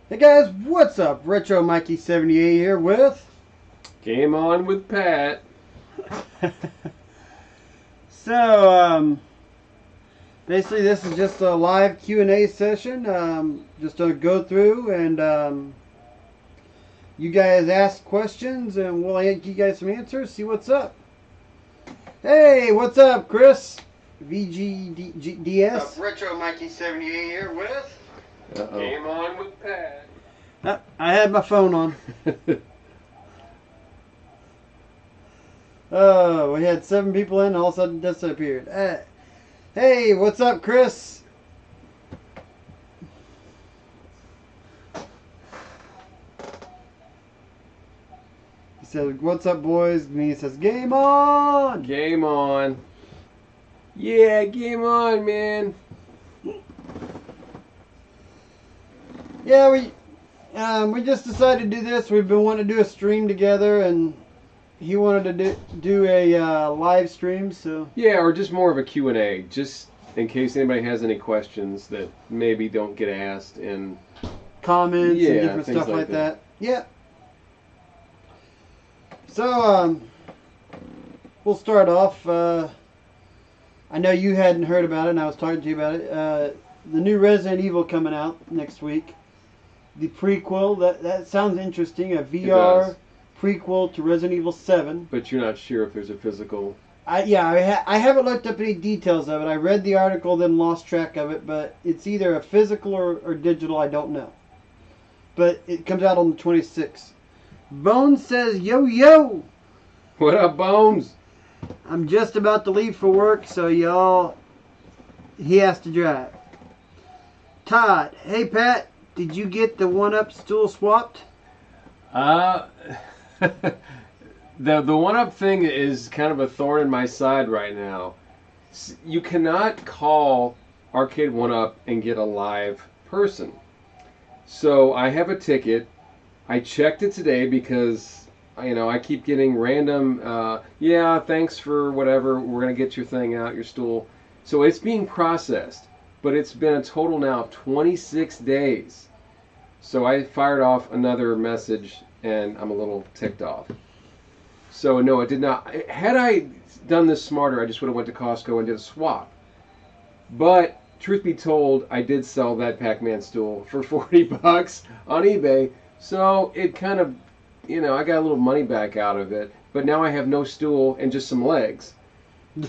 Hey guys, what's up? RetroMikey78 here with... Game on with Pat. So, basically this is just a live Q&A session. Just to go through and you guys ask questions and we'll give you guys some answers, see what's up. Hey, what's up, Chris? VGDS. RetroMikey78 here with... Game on with Pat. I had my phone on. Oh, we had 7 people in, all of a sudden disappeared. Hey, what's up, Chris? He says, what's up, boys? And he says, game on! Game on. Yeah, game on, man. Yeah, we just decided to do this. We've been wanting to do a stream together, and he wanted to do a live stream, so... Yeah, or just more of a Q&A, just in case anybody has any questions that maybe don't get asked. And comments and different stuff like that. Yeah. So, we'll start off. I know you hadn't heard about it, and I was talking to you about it. The new Resident Evil coming out next week. The prequel, that sounds interesting. A VR prequel to Resident Evil 7. But you're not sure if there's a physical... I haven't looked up any details of it. I read the article, then lost track of it. But it's either a physical or digital, I don't know. But it comes out on the 26th. Bones says, yo, yo! What up, Bones? I'm just about to leave for work, so y'all... He has to drive. Todd, hey, Pat. Did you get the one-up stool swapped? The one-up thing is kind of a thorn in my side right now. You cannot call Arcade One-Up and get a live person. So I have a ticket. I checked it today because, I keep getting random, yeah, thanks for whatever, we're going to get your thing out, your stool. So it's being processed, but it's been a total now of 26 days. So I fired off another message, and I'm a little ticked off. So no, it did not. Had I done this smarter, I just would have went to Costco and did a swap. But truth be told, I did sell that Pac-Man stool for 40 bucks on eBay. So it kind of, I got a little money back out of it. But now I have no stool and just some legs.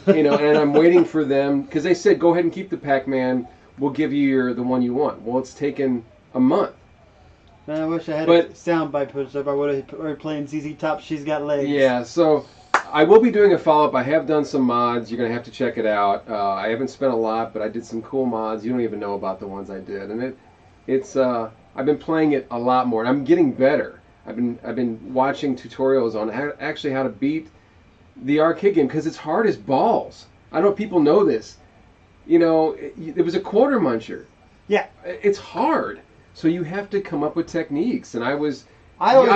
And I'm waiting for them, because they said, go ahead and keep the Pac-Man. We'll give you the one you want. Well, it's taken a month. Man, I wish I had a soundbite pushed up. I would have heard playing ZZ Top, She's Got Legs. Yeah, so I will be doing a follow-up. I have done some mods. You're going to have to check it out. I haven't spent a lot, but I did some cool mods. You don't even know about the ones I did. And I've been playing it a lot more, and I'm getting better. I've been watching tutorials on how to beat the arcade game, because it's hard as balls. I don't know if people know this. It was a quarter muncher. Yeah. It's hard. So you have to come up with techniques, and I'm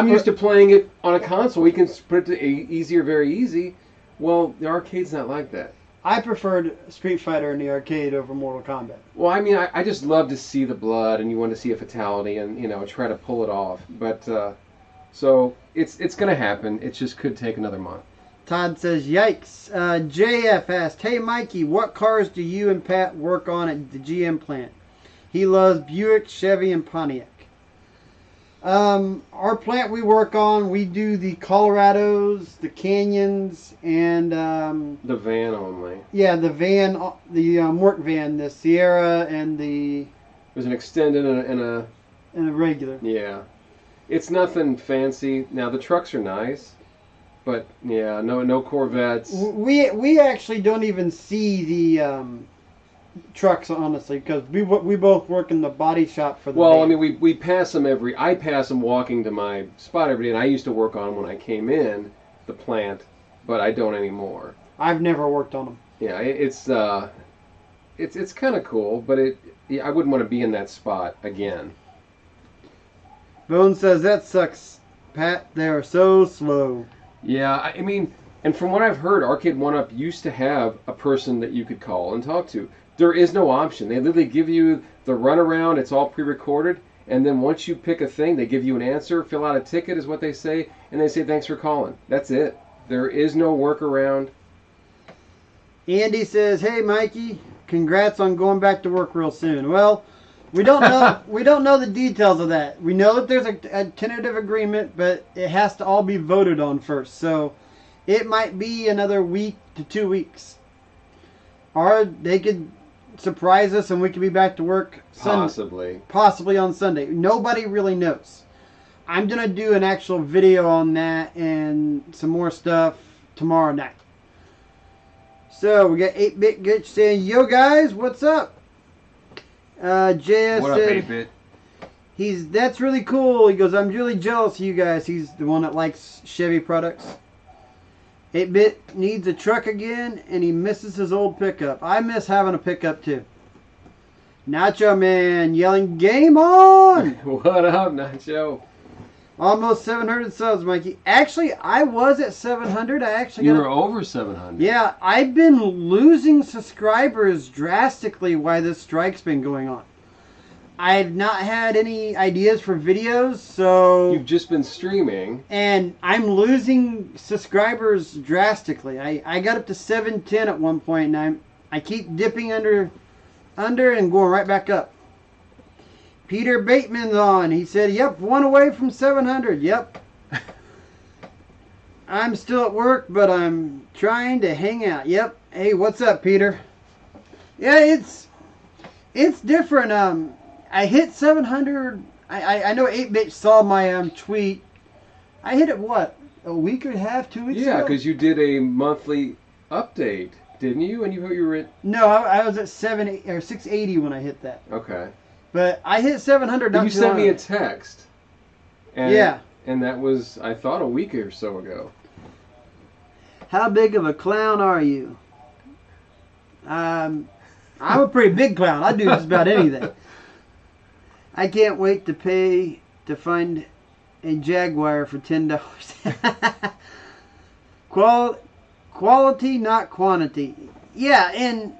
used to playing it on a console. We can put it to easier, very easy. Well, the arcade's not like that. I preferred Street Fighter in the arcade over Mortal Kombat. Well, I just love to see the blood, and you want to see a fatality, and try to pull it off. But so it's going to happen. It just could take another month. Todd says, yikes. JF asked, hey Mikey, what cars do you and Pat work on at the GM plant? He loves Buick, Chevy, and Pontiac. Our plant we work on, we do the Colorados, the Canyons, and... the van only. Yeah, the van, the work van, the Sierra, and the... There's an extended and a... And a regular. Yeah. It's nothing fancy. Now, the trucks are nice, but, yeah, no Corvettes. We actually don't even see the... trucks, honestly, because we both work in the body shop for the van. we pass them I pass them walking to my spot every day, and I used to work on them when I came in the plant, but I don't anymore. I've never worked on them. Yeah, it's kind of cool, but I wouldn't want to be in that spot again. Bone says, that sucks, Pat. They are so slow. Yeah, and from what I've heard, Arcade One-Up used to have a person that you could call and talk to. There is no option. They literally give you the runaround. It's all pre-recorded, And then once you pick a thing, they give you an answer, fill out a ticket is what they say, and they say thanks for calling. That's it. There is no workaround. Andy says, "Hey Mikey, congrats on going back to work real soon." Well, we don't know we don't know the details of that. We know that there's a tentative agreement, but it has to all be voted on first. So it might be another week to 2 weeks. Or they could surprise us and we could be back to work possibly on Sunday. Nobody really knows. I'm going to do an actual video on that and some more stuff tomorrow night. So we got 8-Bit Gitch saying, "Yo guys, what's up?" JS What up, said, 8-Bit? "That's really cool." He goes, "I'm really jealous of you guys." He's the one that likes Chevy products. 8-Bit needs a truck again, and he misses his old pickup. I miss having a pickup too. Nacho Man yelling, "Game on!" What up, Nacho? Almost 700 subs, Mikey. Actually, I was at 700. You were over 700. Yeah, I've been losing subscribers drastically while this strike's been going on. I've not had any ideas for videos, so... You've just been streaming. And I'm losing subscribers drastically. I got up to 710 at one point, and I keep dipping under and going right back up. Peter Bateman's on. He said, "Yep, one away from 700. Yep. I'm still at work, but I'm trying to hang out." Yep. Hey, what's up, Peter? Yeah, it's different. I hit 700. I know 8-Bit saw my tweet. I hit it, what, a week and a half, 2 weeks ago? Yeah, because you did a monthly update, didn't you? And you were at... No, I was at 680 when I hit that. Okay. But I hit 700. You sent me a text. And, yeah. And that was, I thought, a week or so ago. How big of a clown are you? I'm a pretty big clown. I do just about anything. I can't wait to pay to find a Jaguar for $10. Quality, not quantity. Yeah, and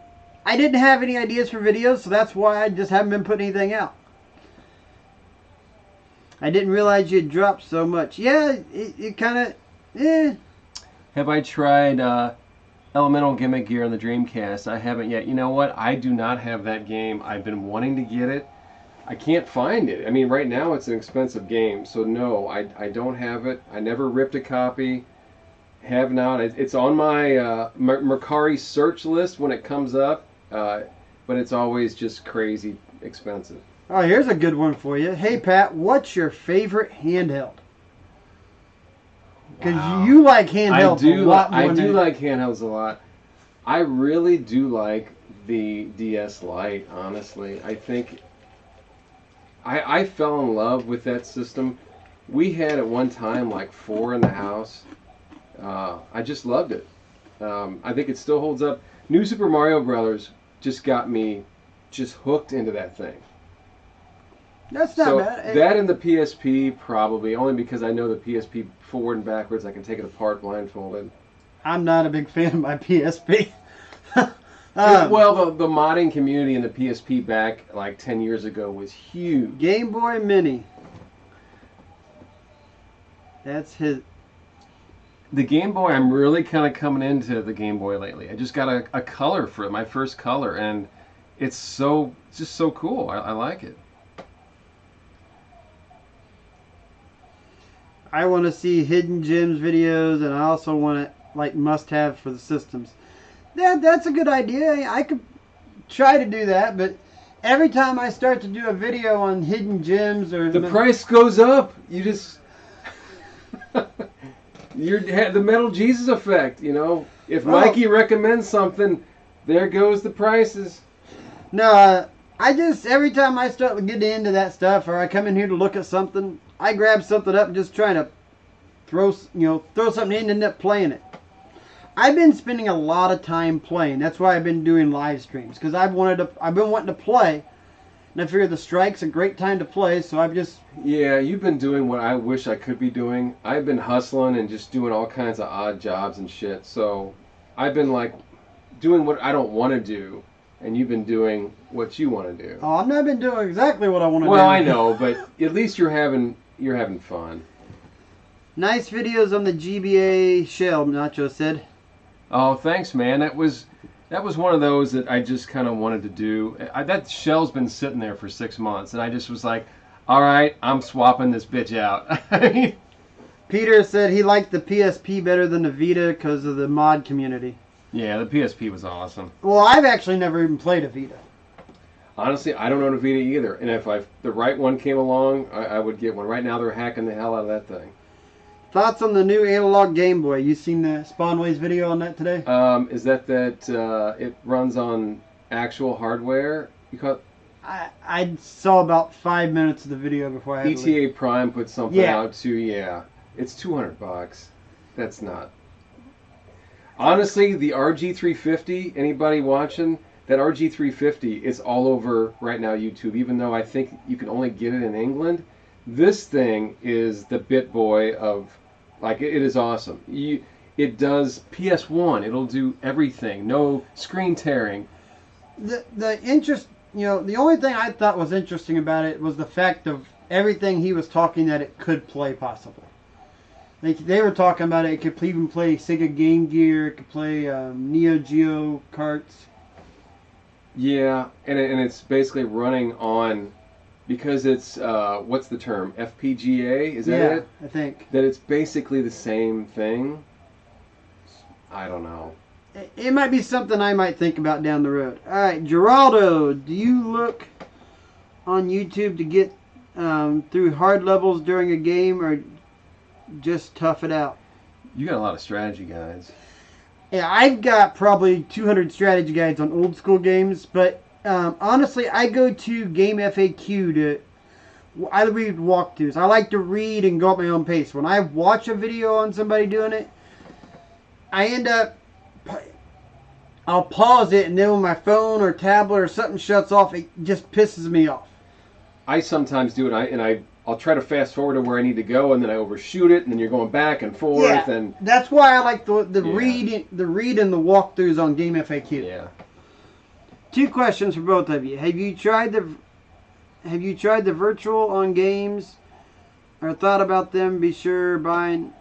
I didn't have any ideas for videos, so that's why I just haven't been putting anything out. I didn't realize you'd dropped so much. Yeah, it kind of, eh. Have I tried Elemental Gimmick Gear on the Dreamcast? I haven't yet. You know what? I do not have that game. I've been wanting to get it. I can't find it. I mean, right now it's an expensive game, so no, I don't have it. I never ripped a copy. Have not. It's on my Mercari search list when it comes up, but it's always just crazy expensive. Oh, here's a good one for you. Hey, Pat, what's your favorite handheld? Because you like handhelds a lot more. I do like handhelds a lot. I really do like the DS Lite, honestly. I think I fell in love with that system. We had at one time like 4 in the house. I just loved it. I think it still holds up. New Super Mario Brothers just got me just hooked into that thing. That's not bad. That and the PSP probably, only because I know the PSP forward and backwards. I can take it apart blindfolded. I'm not a big fan of my PSP. Well, the modding community in the PSP back like 10 years ago was huge. Game Boy Mini. That's his. The Game Boy, I'm really kind of coming into the Game Boy lately. I just got a color for it, my first color, and it's just so cool. I like it. I want to see hidden gems videos, and I also want it like must-have for the systems. That's a good idea. I could try to do that, but every time I start to do a video on hidden gems or... The price goes up. You just... You're the Metal Jesus effect, you know. If Mikey recommends something, there goes the prices. No, I just, every time I start getting into that stuff, or I come in here to look at something, I grab something up and just trying to throw something in and end up playing it. I've been spending a lot of time playing. That's why I've been doing live streams, because I've been wanting to play, and I figured the strike's a great time to play, so I've just... Yeah, you've been doing what I wish I could be doing. I've been hustling and just doing all kinds of odd jobs and shit, so I've been like doing what I don't want to do and you've been doing what you want to do. Oh, I've not been doing exactly what I want to do. Well, I know, but at least you're having fun. Nice videos on the GBA shell, Nacho said. Oh, thanks, man. That was one of those that I just kind of wanted to do. That shell's been sitting there for 6 months, and I just was like, all right, I'm swapping this bitch out. Peter said he liked the PSP better than the Vita because of the mod community. Yeah, the PSP was awesome. Well, I've actually never even played a Vita. Honestly, I don't own a Vita either, and if the right one came along, I would get one. Right now, they're hacking the hell out of that thing. Thoughts on the new analog Game Boy? You seen the Spawnways video on that today? Is that it runs on actual hardware? I saw about 5 minutes of the video before I had to leave. ETA Prime put something out too. Yeah, it's $200. That's not. Honestly, the RG350. Anybody watching that RG350? It's all over right now YouTube. Even though I think you can only get it in England, this thing is the bit boy of. Like, it is awesome. It does PS1. It'll do everything. No screen tearing. The only thing I thought was interesting about it was the fact of everything he was talking that it could play possibly. Like, they were talking about it could even play Sega Game Gear. It could play Neo Geo carts. Yeah, and it's basically running on. Because it's, what's the term? FPGA? Is that it? I think. That it's basically the same thing? I don't know. It might be something I might think about down the road. Alright, Geraldo, do you look on YouTube to get through hard levels during a game or just tough it out? You got a lot of strategy guides. Yeah, I've got probably 200 strategy guides on old school games, but honestly, I go to Game FAQ I read walkthroughs. I like to read and go at my own pace. When I watch a video on somebody doing it, I end up, I'll pause it, and then when my phone or tablet or something shuts off, it just pisses me off. I sometimes do it, I'll try to fast forward to where I need to go, and then I overshoot it, and then you're going back and forth. Yeah, and that's why I like the read and the walkthroughs on Game FAQ. Yeah. 2 questions for both of you. Have you tried the virtual on games or thought about them? Be sure buying.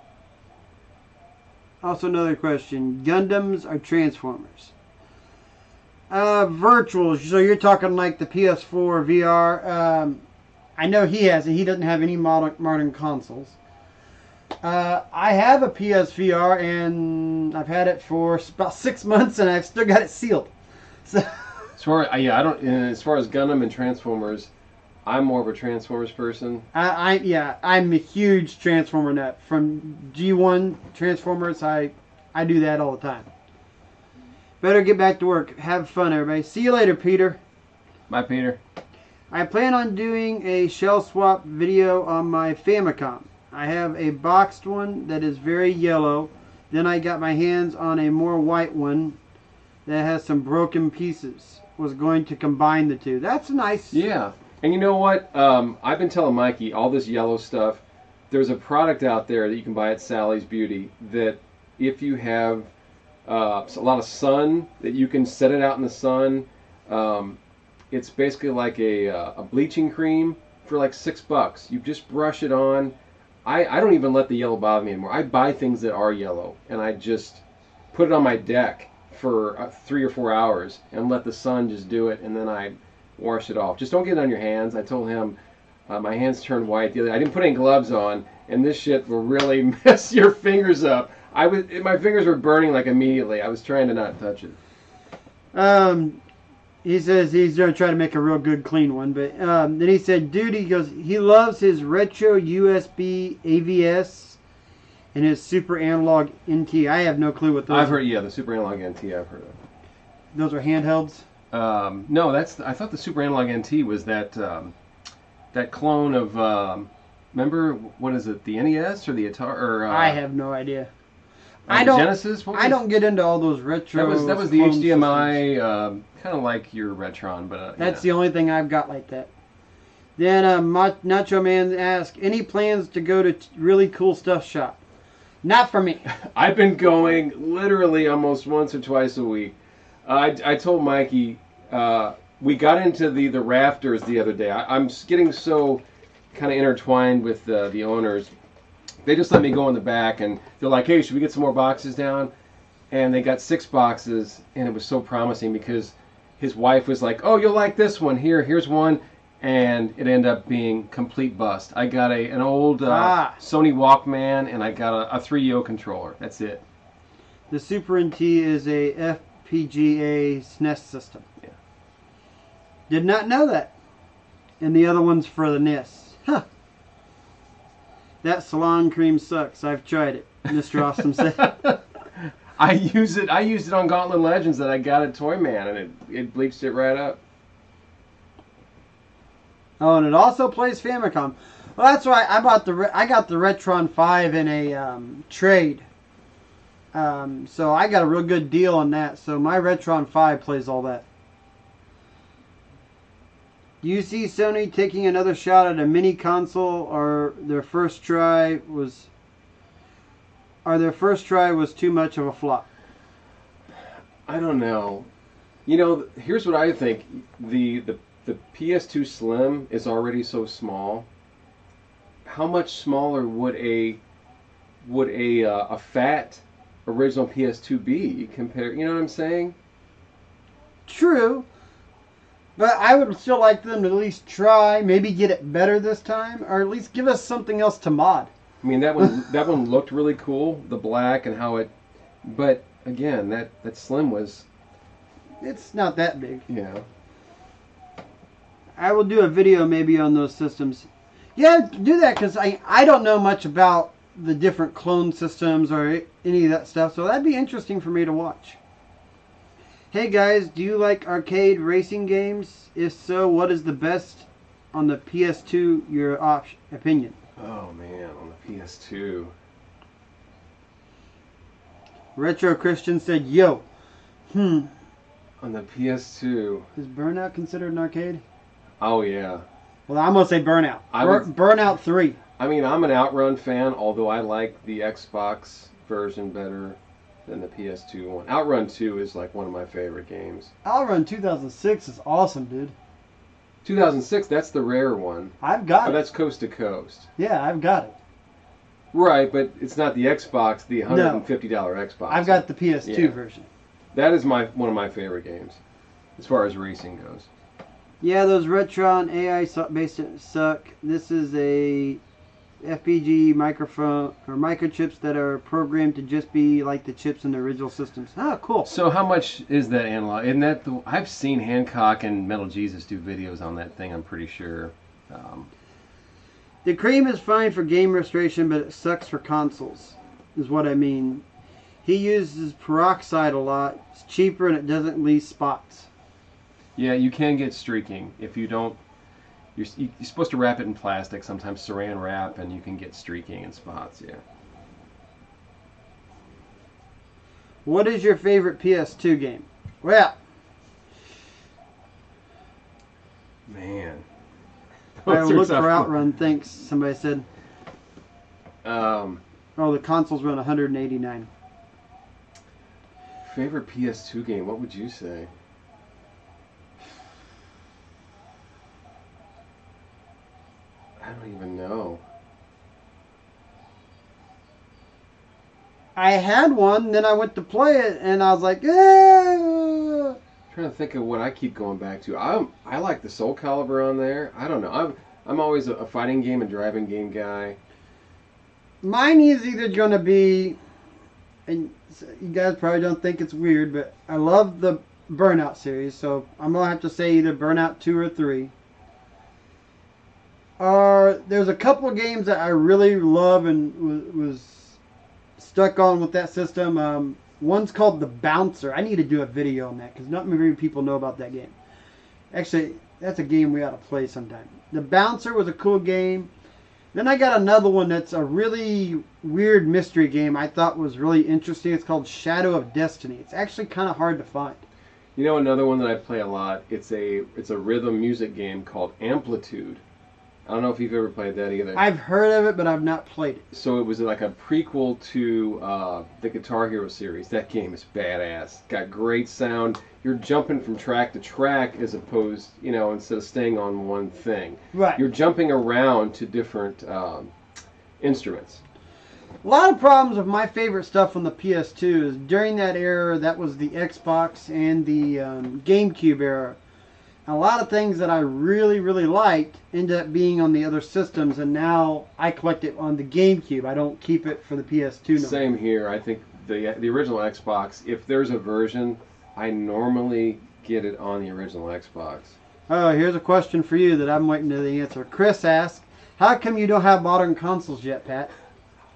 Also another question. Gundams or Transformers? Virtual. So you're talking like the PS4 VR. I know he has it. He doesn't have any modern consoles. I have a PSVR and I've had it for about 6 months and I've still got it sealed. So. As far as Gundam and Transformers, I'm more of a Transformers person. I'm a huge Transformer nut. From G1 Transformers, I do that all the time. Better get back to work. Have fun, everybody. See you later, Peter. Bye, Peter. I plan on doing a shell swap video on my Famicom. I have a boxed one that is very yellow. Then I got my hands on a more white one that has some broken pieces. Was going to combine the two. That's nice. Yeah. And you know what? I've been telling Mikey all this yellow stuff. There's a product out there that you can buy at Sally's Beauty that if you have a lot of sun, that you can set it out in the sun. It's basically like a bleaching cream for like $6. You just brush it on. I don't even let the yellow bother me anymore. I buy things that are yellow and I just put it on my deck for 3 or 4 hours and let the sun just do it, and then I wash it off. Just don't get it on your hands. I told him my hands turned white the other day. I didn't put any gloves on, and this shit will really mess your fingers up. My fingers were burning like immediately. I was trying to not touch it. He says he's going to try to make a real good clean one, but then he said, dude, he goes, he loves his retro USB AVS and his Super Analog NT. I have no clue what those are. I've heard, the Super Analog NT I've heard of. Those are handhelds? No, I thought the Super Analog NT was that clone of, remember, what is it, the NES or the Atari? I have no idea. Genesis? I don't get into all those retro. That was the HDMI, kind of like your Retron, but that's the only thing I've got like that. Then Nacho Man asked, any plans to go to really cool stuff shop? Not for me. I've been going literally almost once or twice a week. I told Mikey, We got into the rafters the other day. I'm getting so kind of intertwined with the owners. They just let me go in the back, and they're like, "Hey, should we get some more boxes down?" And they got 6 boxes, and it was so promising because his wife was like, "Oh, you'll like this one. Here's one," and it ended up being complete bust. I got an old Sony Walkman, and I got a 3.0 controller. That's it. The Super NT is a FPGA SNES system. Yeah. Did not know that. And the other one's for the NES. Huh. That salon cream sucks. I've tried it, Mr. Awesome said. I used it on Gauntlet Legends that I got at Toy Man, and it bleached it right up. Oh, and it also plays Famicom. Well, that's why I got the Retron 5 in a trade. So I got a real good deal on that. So my Retron 5 plays all that. Do you see Sony taking another shot at a mini console, or their first try was too much of a flop? I don't know. You know, here's what I think. The PS2 Slim is already so small. How much smaller would a fat original PS2 be compared? You know what I'm saying? True. But I would still like them to at least try, maybe get it better this time, or at least give us something else to mod. I mean, that one looked really cool, the black and how it. But again, that Slim was. It's not that big. Yeah. I will do a video maybe on those systems. Yeah, do that, because I don't know much about the different clone systems or any of that stuff, so that'd be interesting for me to watch. Hey guys, do you like arcade racing games? If so, what is the best on the PS2, your opinion? Oh man, on the PS2. Retro Christian said, yo. On the PS2. Is Burnout considered an arcade? Oh yeah. Well, I'm going to say Burnout. Burnout 3. I mean, I'm an Outrun fan, although I like the Xbox version better than the PS2 one. Outrun 2 is like one of my favorite games. Outrun 2006 is awesome, dude. 2006, that's the rare one. I've got it. That's coast to coast. Yeah, I've got it. Right, but it's not the Xbox, the $150 Xbox. I've got the PS2 version. That is one of my favorite games, as far as racing goes. Yeah, those Retron AI based suck. This is a FPG microphone or microchips that are programmed to just be like the chips in the original systems. Oh, cool. So how much is that analog? Isn't that I've seen Hancock and Metal Jesus do videos on that thing, I'm pretty sure. The cream is fine for game restoration, but it sucks for consoles, is what I mean. He uses peroxide a lot. It's cheaper and it doesn't leave spots. Yeah, you can get streaking if you don't. You're supposed to wrap it in plastic, sometimes saran wrap, and you can get streaking and spots, yeah. What is your favorite PS2 game? Well, man. I will look for Outrun, thanks, somebody said. Oh, the consoles run 189. Favorite PS2 game, what would you say? I don't even know. I had one, then I went to play it, and I was like, I'm trying to think of what I keep going back to. I like the Soul Calibur on there. I don't know. I'm always a fighting game and driving game guy. Mine is either going to be, and you guys probably don't think it's weird, but I love the Burnout series, so I'm going to have to say either Burnout 2 or 3. There's a couple of games that I really love and was stuck on with that system. One's called The Bouncer. I need to do a video on that because not many people know about that game. Actually, that's a game we ought to play sometime. The Bouncer was a cool game. Then I got another one that's a really weird mystery game I thought was really interesting. It's called Shadow of Destiny. It's actually kind of hard to find. You know another one that I play a lot? It's a rhythm music game called Amplitude. I don't know if you've ever played that either. I've heard of it, but I've not played it. So it was like a prequel to the Guitar Hero series. That game is badass. Got great sound. You're jumping from track to track as opposed, instead of staying on one thing. Right. You're jumping around to different instruments. A lot of problems with my favorite stuff on the PS2 is during that era, that was the Xbox and the GameCube era. A lot of things that I really, really liked ended up being on the other systems, and now I collect it on the GameCube. I don't keep it for the PS2 no more. Same here. I think the original Xbox, if there's a version, I normally get it on the original Xbox. Oh, here's a question for you that I'm waiting to the answer. Chris asks, how come you don't have modern consoles yet, Pat?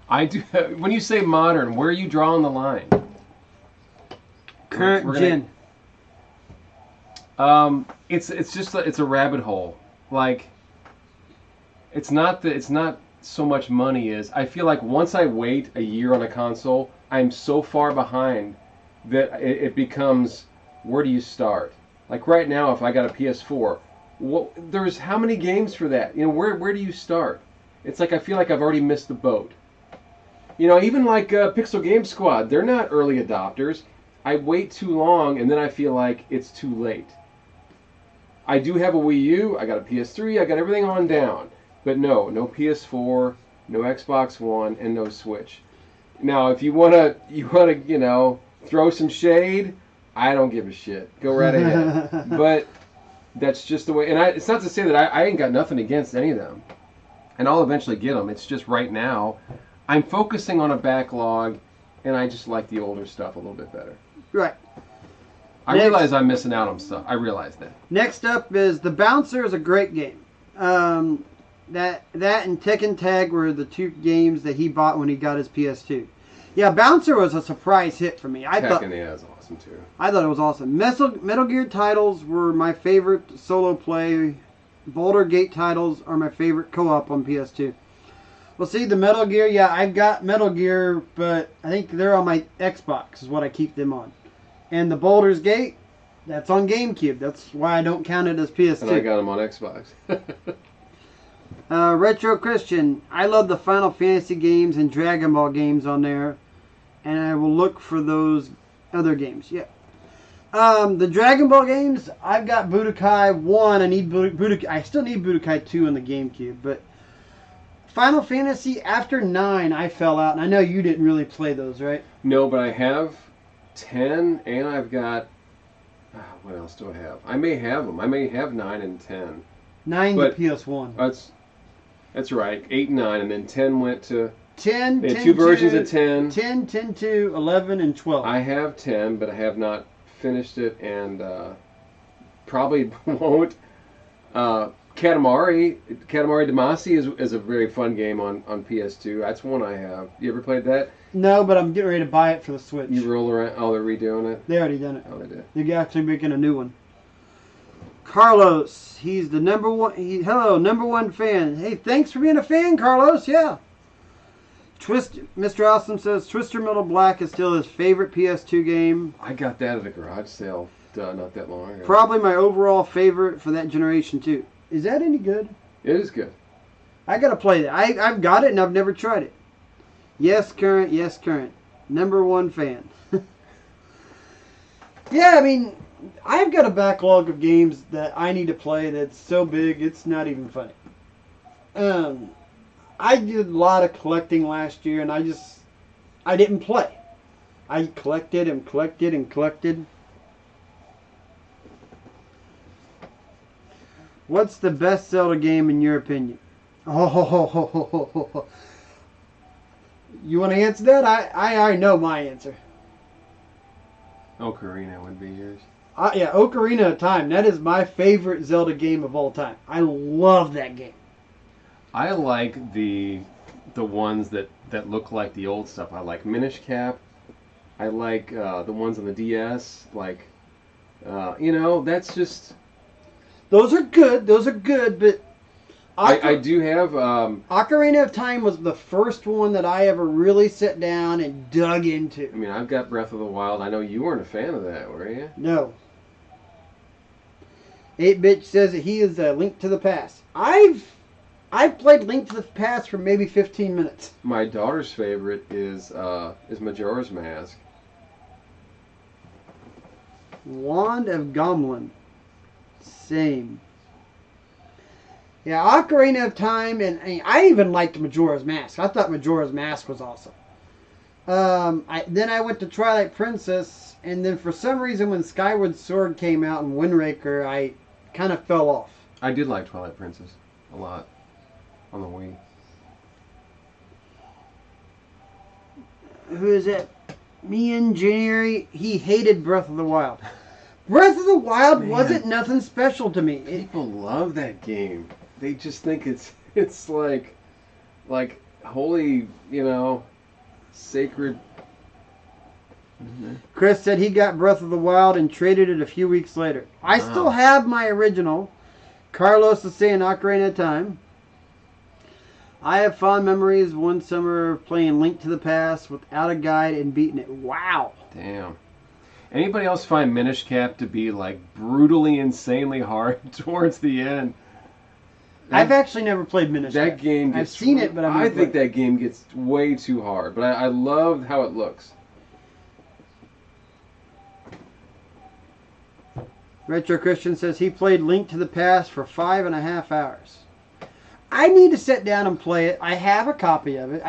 I do. When you say modern, where are you drawing the line? Current gen. It's a rabbit hole. Like, it's not so much money as I feel like once I wait a year on a console, I'm so far behind that it becomes, where do you start? Like right now, if I got a PS4, there's how many games for that? Where do you start? It's like I feel like I've already missed the boat. Even like Pixel Game Squad, they're not early adopters. I wait too long, and then I feel like it's too late. I do have a Wii U, I got a PS3, I got everything on down. But no PS4, no Xbox One, and no Switch. Now, if you wanna, throw some shade, I don't give a shit. Go right ahead. But that's just the way. And it's not to say that I ain't got nothing against any of them. And I'll eventually get them. It's just right now, I'm focusing on a backlog, and I just like the older stuff a little bit better. Right. I realize I'm missing out on stuff. I realize that. Next up is The Bouncer is a great game. That and Tekken Tag were the two games that he bought when he got his PS2. Yeah, Bouncer was a surprise hit for me. Tekken is awesome too. I thought it was awesome. Metal Gear titles were my favorite solo play. Boulder Gate titles are my favorite co-op on PS2. Well, see, the Metal Gear, yeah, I've got Metal Gear, but I think they're on my Xbox is what I keep them on. And the Boulder's Gate, that's on GameCube. That's why I don't count it as PS2. And I got them on Xbox. Retro Christian, I love the Final Fantasy games and Dragon Ball games on there. And I will look for those other games. Yeah. The Dragon Ball games, I've got Budokai 1. I still need Budokai 2 on the GameCube. But Final Fantasy, after 9, I fell out. And I know you didn't really play those, right? No, but I have 10, and I've got... what else do I have? I may have them. I may have 9 and 10. 9 to PS1. That's right. 8 and 9, and then 10 went to... 10, they had 2 versions of 10. 10, 10 2, 11, and 12. I have 10, but I have not finished it, and probably won't. Katamari Damacy is a very fun game on PS2. That's one I have. You ever played that? No, but I'm getting ready to buy it for the Switch. You roll around. Oh, they're redoing it? They already done it. Oh, they did. They're actually making a new one. Carlos, he's the number one fan. Hey, thanks for being a fan, Carlos. Yeah. Mr. Awesome says Twister Metal Black is still his favorite PS2 game. I got that at a garage sale not that long ago. Probably my overall favorite for that generation too. Is that any good? It is good. I gotta play that. I've got it and I've never tried it. Yes, current. Yes, current. Number one fan. Yeah, I mean, I've got a backlog of games that I need to play that's so big it's not even funny. I did a lot of collecting last year and I didn't play. I collected and collected and collected. What's the best Zelda game in your opinion? Oh, you want to answer that? I know my answer. Ocarina would be yours. Yeah, Ocarina of Time. That is my favorite Zelda game of all time. I love that game. I like the ones that look like the old stuff. I like Minish Cap. I like the ones on the DS. Like, that's just... Those are good, but... I do have... Ocarina of Time was the first one that I ever really sat down and dug into. I mean, I've got Breath of the Wild. I know you weren't a fan of that, were you? No. 8-Bit says that he is a Link to the Past. I've I've played Link to the Past for maybe 15 minutes. My daughter's favorite is Majora's Mask. Wand of Gomlin. Same. Yeah, Ocarina of Time, and I even liked Majora's Mask. I thought Majora's Mask was awesome. Then I went to Twilight Princess, and then for some reason when Skyward Sword came out and Wind Waker, I kind of fell off. I did like Twilight Princess a lot on the Wii. Who is it? Me and January, he hated Breath of the Wild. Breath of the Wild wasn't nothing special to me. People love that game. They just think it's like holy, sacred. Chris said he got Breath of the Wild and traded it a few weeks later. I still have my original. Carlos is saying Ocarina of Time. I have fond memories one summer of playing Link to the Past without a guide and beating it. Wow. Damn. Anybody else find Minish Cap to be like brutally, insanely hard towards the end? I've actually never played Minish Cap. That game gets, I've seen it, but I think that game gets way too hard. But I love how it looks. Retro Christian says he played Link to the Past for 5.5 hours. I need to sit down and play it. I have a copy of it.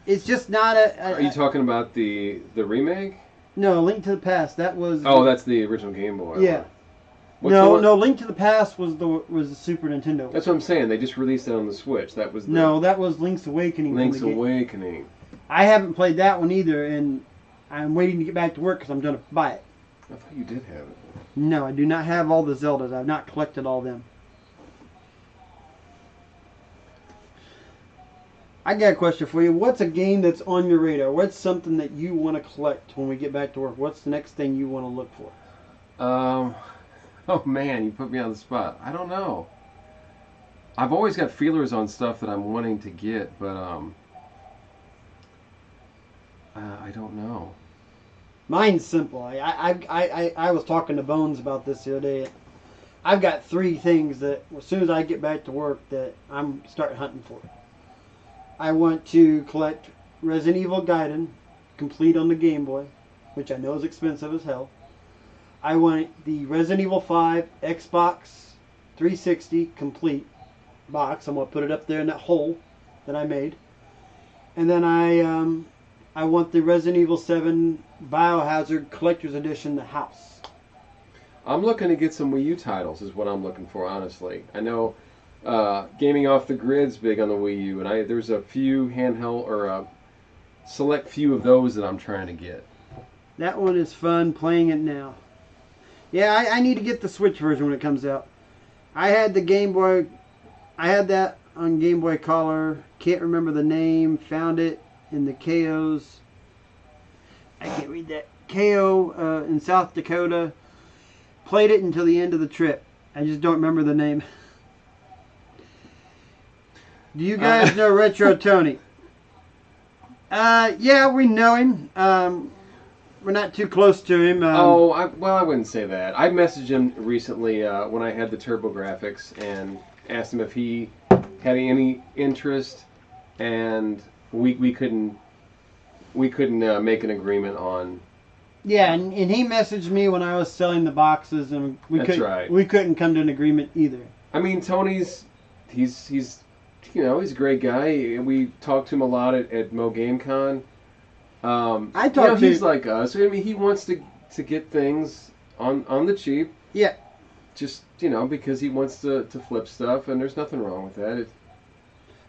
It's just not a Are you talking about the remake? No, Link to the Past. That was. Oh, that's the original Game Boy. Yeah. No, Link to the Past was the Super Nintendo. That's what I'm saying. They just released it on the Switch. That was that was Link's Awakening. Link's Awakening. I haven't played that one either, and I'm waiting to get back to work because I'm going to buy it. I thought you did have it. No, I do not have all the Zeldas. I've not collected all them. I got a question for you. What's a game that's on your radar? What's something that you want to collect when we get back to work? What's the next thing you want to look for? Oh man, you put me on the spot. I don't know. I've always got feelers on stuff that I'm wanting to get, but I don't know. Mine's simple. I was talking to Bones about this the other day. I've got 3 things that as soon as I get back to work that I'm starting hunting for. I want to collect Resident Evil Gaiden, complete on the Game Boy, which I know is expensive as hell. I want the Resident Evil 5 Xbox 360 complete box. I'm going to put it up there in that hole that I made. And then I want the Resident Evil 7 Biohazard Collector's Edition, the house. I'm looking to get some Wii U titles is what I'm looking for, honestly. I know Gaming Off the Grid's big on the Wii U, and there's a few handheld or a select few of those that I'm trying to get. That one is fun playing it now. Yeah, I need to get the Switch version when it comes out. I had the Game Boy. I had that on Game Boy Color. Can't remember the name. Found it in the KOs. I can't read that. KO in South Dakota. Played it until the end of the trip. I just don't remember the name. Do you guys know Retro Tony? Yeah, we know him. We're not too close to him. I wouldn't say that. I messaged him recently when I had the TurboGrafx and asked him if he had any interest, and we couldn't make an agreement on. Yeah, and he messaged me when I was selling the boxes, and we couldn't come to an agreement either. I mean, Tony's he's a great guy. We talked to him a lot at Mo Game Con. He's like us. I mean, he wants to get things on the cheap. Yeah. Just because he wants to flip stuff, and there's nothing wrong with that.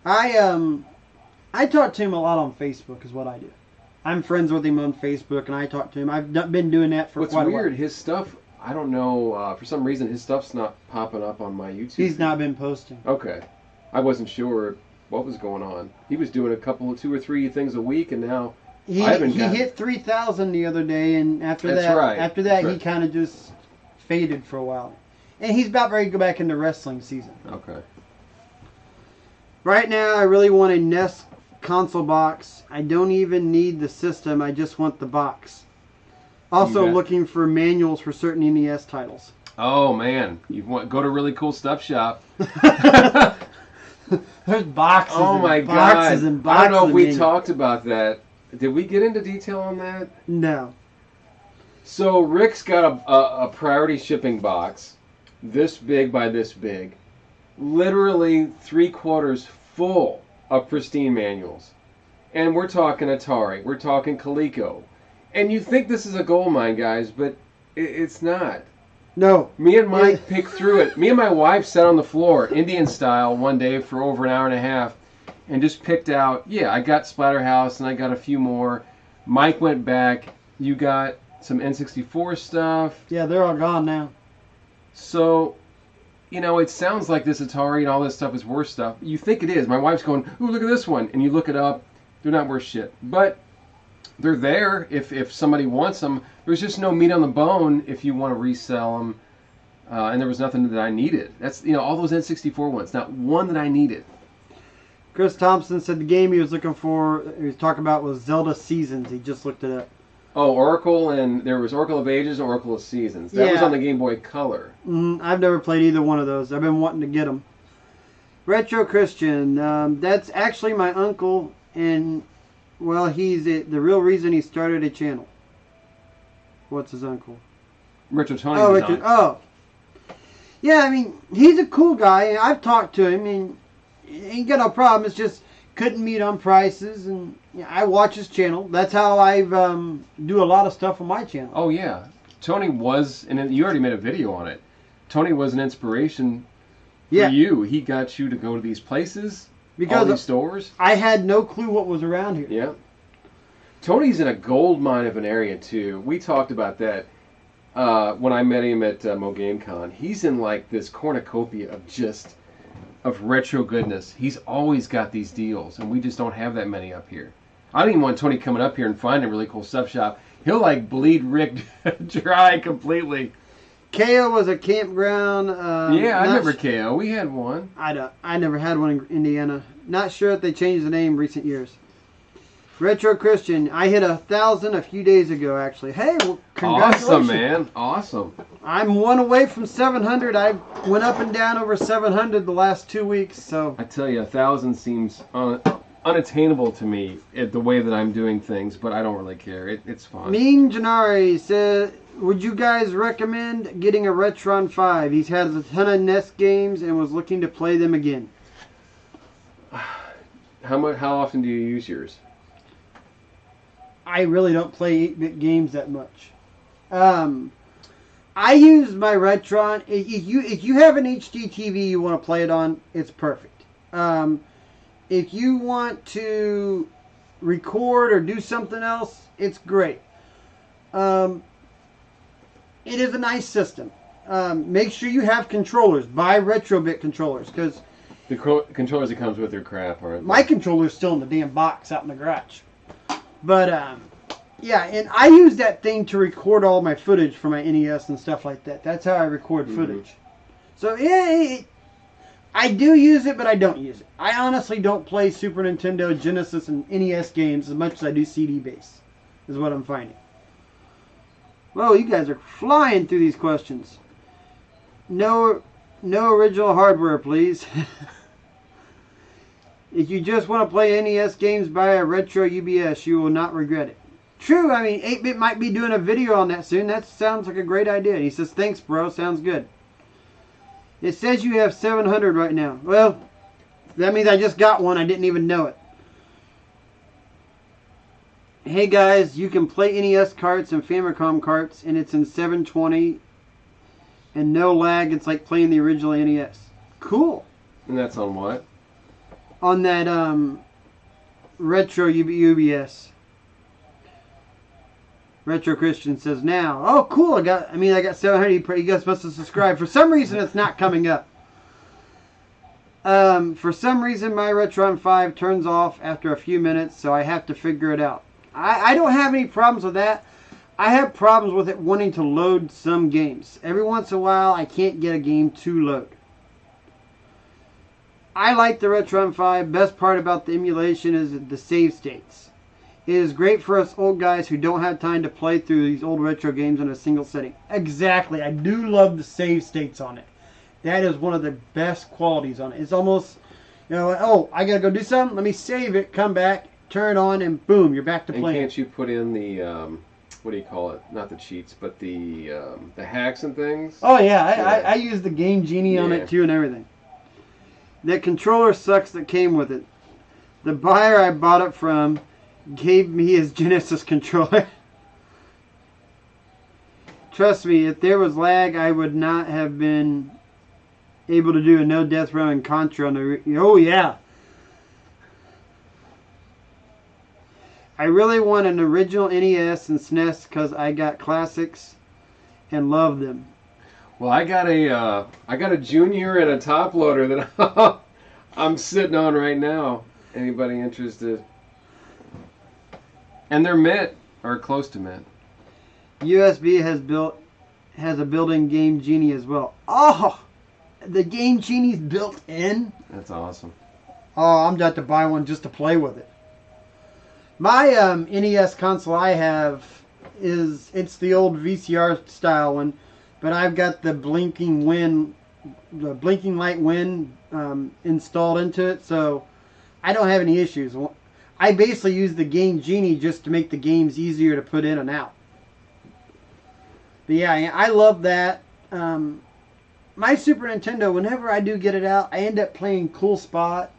I talk to him a lot on Facebook, is what I do. I'm friends with him on Facebook, and I talk to him. I've been doing that for quite a while. What's weird, his stuff, I don't know, for some reason his stuff's not popping up on my YouTube. He's not been posting. Okay. I wasn't sure what was going on. He was doing 2 or 3 things a week, and now he hit 3,000 the other day, and after that he kind of just faded for a while. And he's about ready to go back into wrestling season. Okay. Right now, I really want a NES console box. I don't even need the system. I just want the box. Also looking for manuals for certain NES titles. Oh man, go to Really Cool Stuff Shop. There's boxes. Oh and my boxes God! and boxes. I don't know if we of talked about that. Did we get into detail on that? No. So Rick's got a priority shipping box, this big by this big, literally 3/4 full of pristine manuals. And we're talking Atari, we're talking Coleco. And you think this is a gold mine, guys, but it's not. No. Me and Mike picked through it. Me and my wife sat on the floor, Indian style, one day for over an hour and a half, and just picked out, I got Splatterhouse and I got a few more. Mike went back, you got some N64 stuff. Yeah, they're all gone now. So, it sounds like this Atari and all this stuff is worth stuff. You think it is. My wife's going, ooh, look at this one. And you look it up, they're not worth shit. But they're there if somebody wants them. There's just no meat on the bone if you want to resell them. And there was nothing that I needed. That's, all those N64 ones. Not one that I needed. Chris Thompson said the game he was looking for, he was talking about, was Zelda Seasons. He just looked it up. Oh, Oracle, and there was Oracle of Ages and Oracle of Seasons. That was on the Game Boy Color. I've never played either one of those. I've been wanting to get them. Retro Christian, that's actually my uncle, and, well, he's the real reason he started a channel. What's his uncle? Retro Tony. Oh, Richard. Oh. Yeah, I mean, he's a cool guy. I've talked to him, and he ain't got no problem. It's just couldn't meet on prices, and I watch his channel. That's how I do a lot of stuff on my channel. Oh, yeah. Tony was, and you already made a video on it. Tony was an inspiration for you. He got you to go to these places, all these stores. I had no clue what was around here. Yeah. Tony's in a gold mine of an area, too. We talked about that when I met him at Mo Game Con. He's in, like, this cornucopia of retro goodness. He's always got these deals, and we just don't have that many up here. I don't even want Tony coming up here and finding a really cool stuff shop. He'll, like, bleed Rick dry completely. KO was a campground. Yeah, I remember KO. We had one. I never had one in Indiana. Not sure if they changed the name in recent years. Retro Christian, I hit 1,000 a few days ago, actually. Hey, well, congratulations. Awesome, man. Awesome. I'm one away from 700. I went up and down over 700 the last 2 weeks, so. I tell you, 1,000 seems unattainable to me the way that I'm doing things, but I don't really care. It's fun. Mean Janari said, would you guys recommend getting a Retron 5? He's had a ton of NES games and was looking to play them again. How often do you use yours? I really don't play 8-bit games that much. I use my Retron. If you have an HD TV you want to play it on, it's perfect. If you want to record or do something else, it's great. It is a nice system. Make sure you have controllers. Buy Retrobit controllers, because the controllers that comes with your crap, aren't they? My controller's still in the damn box out in the garage. But, yeah, and I use that thing to record all my footage for my NES and stuff like that. That's how I record footage. So, yeah, I do use it, but I don't use it. I honestly don't play Super Nintendo, Genesis, and NES games as much as I do CD-based, is what I'm finding. Whoa, you guys are flying through these questions. No original hardware, please. If you just want to play NES games, buy a Retro UBS. You will not regret it. True, I mean, 8-Bit might be doing a video on that soon. That sounds like a great idea. And he says, thanks, bro. Sounds good. It says you have 700 right now. Well, that means I just got one. I didn't even know it. Hey, guys, you can play NES carts and Famicom carts, and it's in 720 and no lag. It's like playing the original NES. Cool. And that's on what? On that Retro UBS. Retro Christian says now. Oh, cool! I got 700. You guys must have subscribed. For some reason, it's not coming up. For some reason, my Retron 5 turns off after a few minutes, so I have to figure it out. I don't have any problems with that. I have problems with it wanting to load some games. Every once in a while, I can't get a game to load. I like the Retron 5. Best part about the emulation is the save states. It is great for us old guys who don't have time to play through these old retro games in a single setting. Exactly. I do love the save states on it. That is one of the best qualities on it. It's You know, oh, I gotta go do something. Let me save it. Come back, turn it on, and boom, you're back to And playing. can't you put in the what do you call it? Not the cheats, but the hacks and things. Oh yeah, Yeah. I use the Game Genie on Yeah. it too and everything. That controller sucks that came with it. The buyer I bought it from gave me his Genesis controller. Trust me, if there was lag, I would not have been able to do a no death row in Contra on the. Oh yeah. I really want an original NES and SNES because I got classics and love them. Well, I got a junior and a top loader that I'm sitting on right now. Anybody interested? And they're mint or close to mint. USB has a built-in Game Genie as well. Oh, the Game Genie's built in. That's awesome. Oh, I'm about to buy one just to play with it. My NES console I have it's the old VCR style one, but I've got the blinking light wind installed into it, so I don't have any issues. I basically use the Game Genie just to make the games easier to put in and out. But yeah, I love that. My Super Nintendo, whenever I do get it out, I end up playing Cool Spot,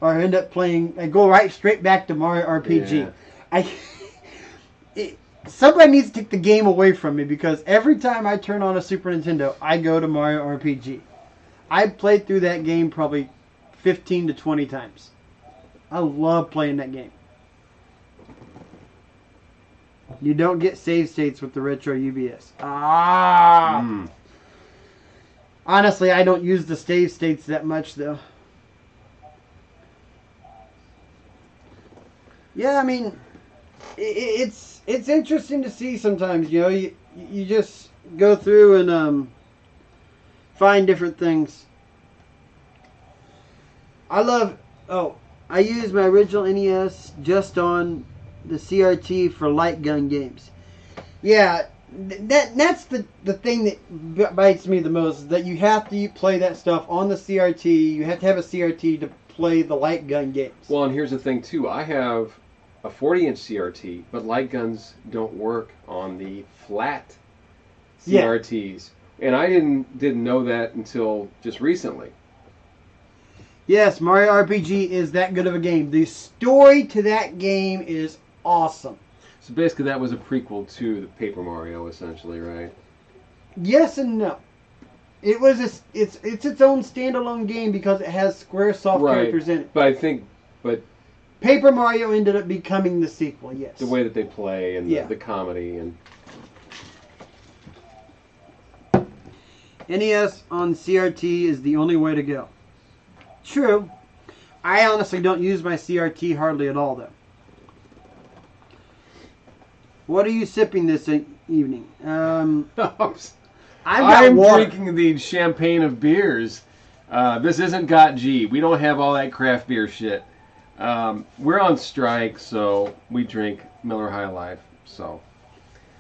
or I end up playing. I go right straight back to Mario RPG. Yeah. Somebody needs to take the game away from me because every time I turn on a Super Nintendo, I go to Mario RPG. I played through that game probably 15 to 20 times. I love playing that game. You don't get save states with the Retro UBS. Honestly, I don't use the save states that much, though. Yeah, I mean, it's interesting to see sometimes. You know, you just go through and find different things. I use my original NES just on the CRT for light gun games. Yeah, that's the thing that bites me the most, is that you have to play that stuff on the CRT. You have to have a CRT to play the light gun games. Well, and here's the thing too. I have a 40-inch CRT, but light guns don't work on the flat CRTs. Yeah. And I didn't know that until just recently. Yes, Mario RPG is that good of a game. The story to that game is awesome. So basically that was a prequel to the Paper Mario, essentially, right? Yes and no. It's its own standalone game because it has Squaresoft characters in it. But Paper Mario ended up becoming the sequel, yes. The way that they play and the comedy and NES on CRT is the only way to go. True. I honestly don't use my CRT hardly at all, though. What are you sipping this evening? I'm drinking the champagne of beers. This isn't Got G. We don't have all that craft beer shit. We're on strike, so we drink Miller High Life. So,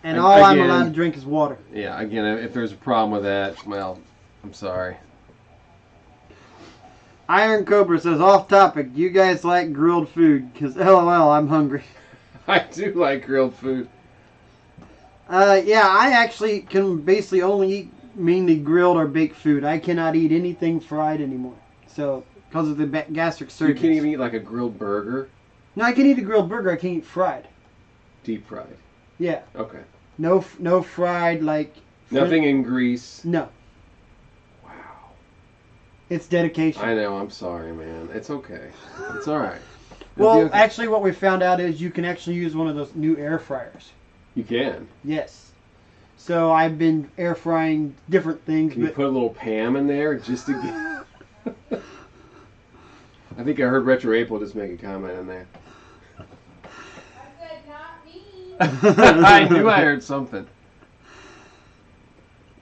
and all I'm allowed to drink is water. Yeah. Again, if there's a problem with that, well, I'm sorry. Iron Cobra says, off topic, do you guys like grilled food? Because LOL, I'm hungry. I do like grilled food. Yeah, I actually can basically only eat mainly grilled or baked food. I cannot eat anything fried anymore. So, because of the gastric surgery. You can't even eat like a grilled burger? No, I can eat a grilled burger. I can't eat fried. Deep fried? Yeah. Okay. No fried, like... Nothing in grease? No. Wow. It's dedication. I know, I'm sorry, man. It's okay. It's alright. Well, actually what we found out is you can actually use one of those new air fryers. You can? Yes. So I've been air frying different things. Can you put a little Pam in there just to get... I think I heard Retro April just make a comment in there. I said not me. I knew I heard something.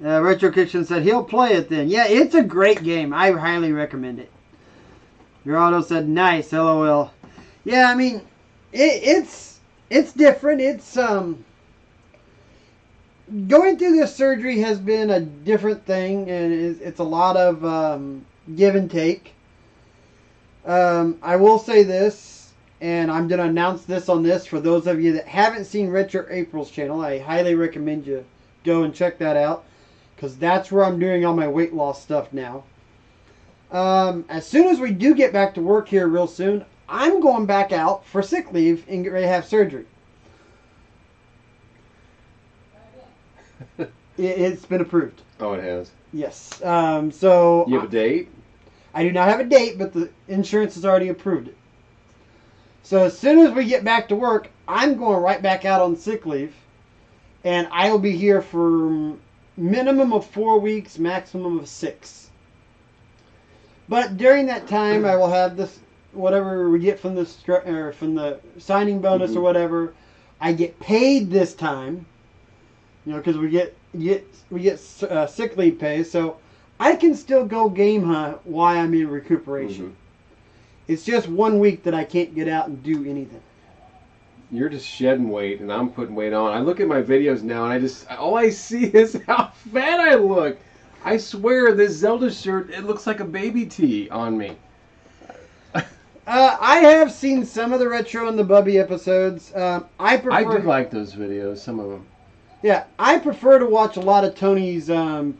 Retro Kitchen said he'll play it then. Yeah, it's a great game. I highly recommend it. Your auto said nice, LOL. Yeah, I mean, it's different. It's going through this surgery has been a different thing, and it's a lot of give and take. I will say this, and I'm going to announce this on this for those of you that haven't seen Retro April's channel. I highly recommend you go and check that out, because that's where I'm doing all my weight loss stuff now. As soon as we do get back to work here real soon, I'm going back out for sick leave and get ready to have surgery. It's been approved. Oh, it has. Yes. So You have a date? I do not have a date, but the insurance has already approved it. So as soon as we get back to work, I'm going right back out on sick leave, and I will be here for minimum of 4 weeks, maximum of 6. But during that time, I will have this whatever we get from the from the signing bonus or whatever. I get paid this time, you know, because we get sick leave pay, so I can still go game hunt while I'm in recuperation. It's just 1 week that I can't get out and do anything. You're just shedding weight, and I'm putting weight on. I look at my videos now, and all I see is how fat I look. I swear, this Zelda shirt, it looks like a baby tee on me. I have seen some of the Retro and the Bubby episodes. I did like those videos, some of them. Yeah, I prefer to watch a lot of Tony's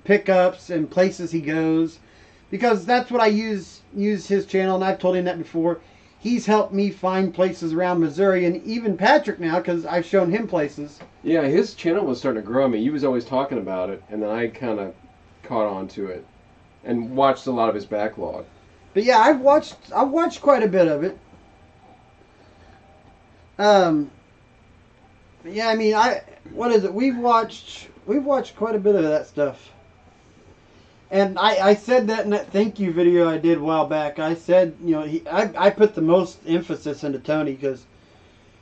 pickups and places he goes, because that's what I use his channel, and I've told him that before. He's helped me find places around Missouri, and even Patrick now, because I've shown him places. Yeah, his channel was starting to grow on me. He was always talking about it, and then I kind of caught on to it and watched a lot of his backlog. But yeah, I've watched quite a bit of it. Yeah, I mean, what is it? We've watched quite a bit of that stuff. And I said that in that thank you video I did a while back. I said, you know, I put the most emphasis into Tony, because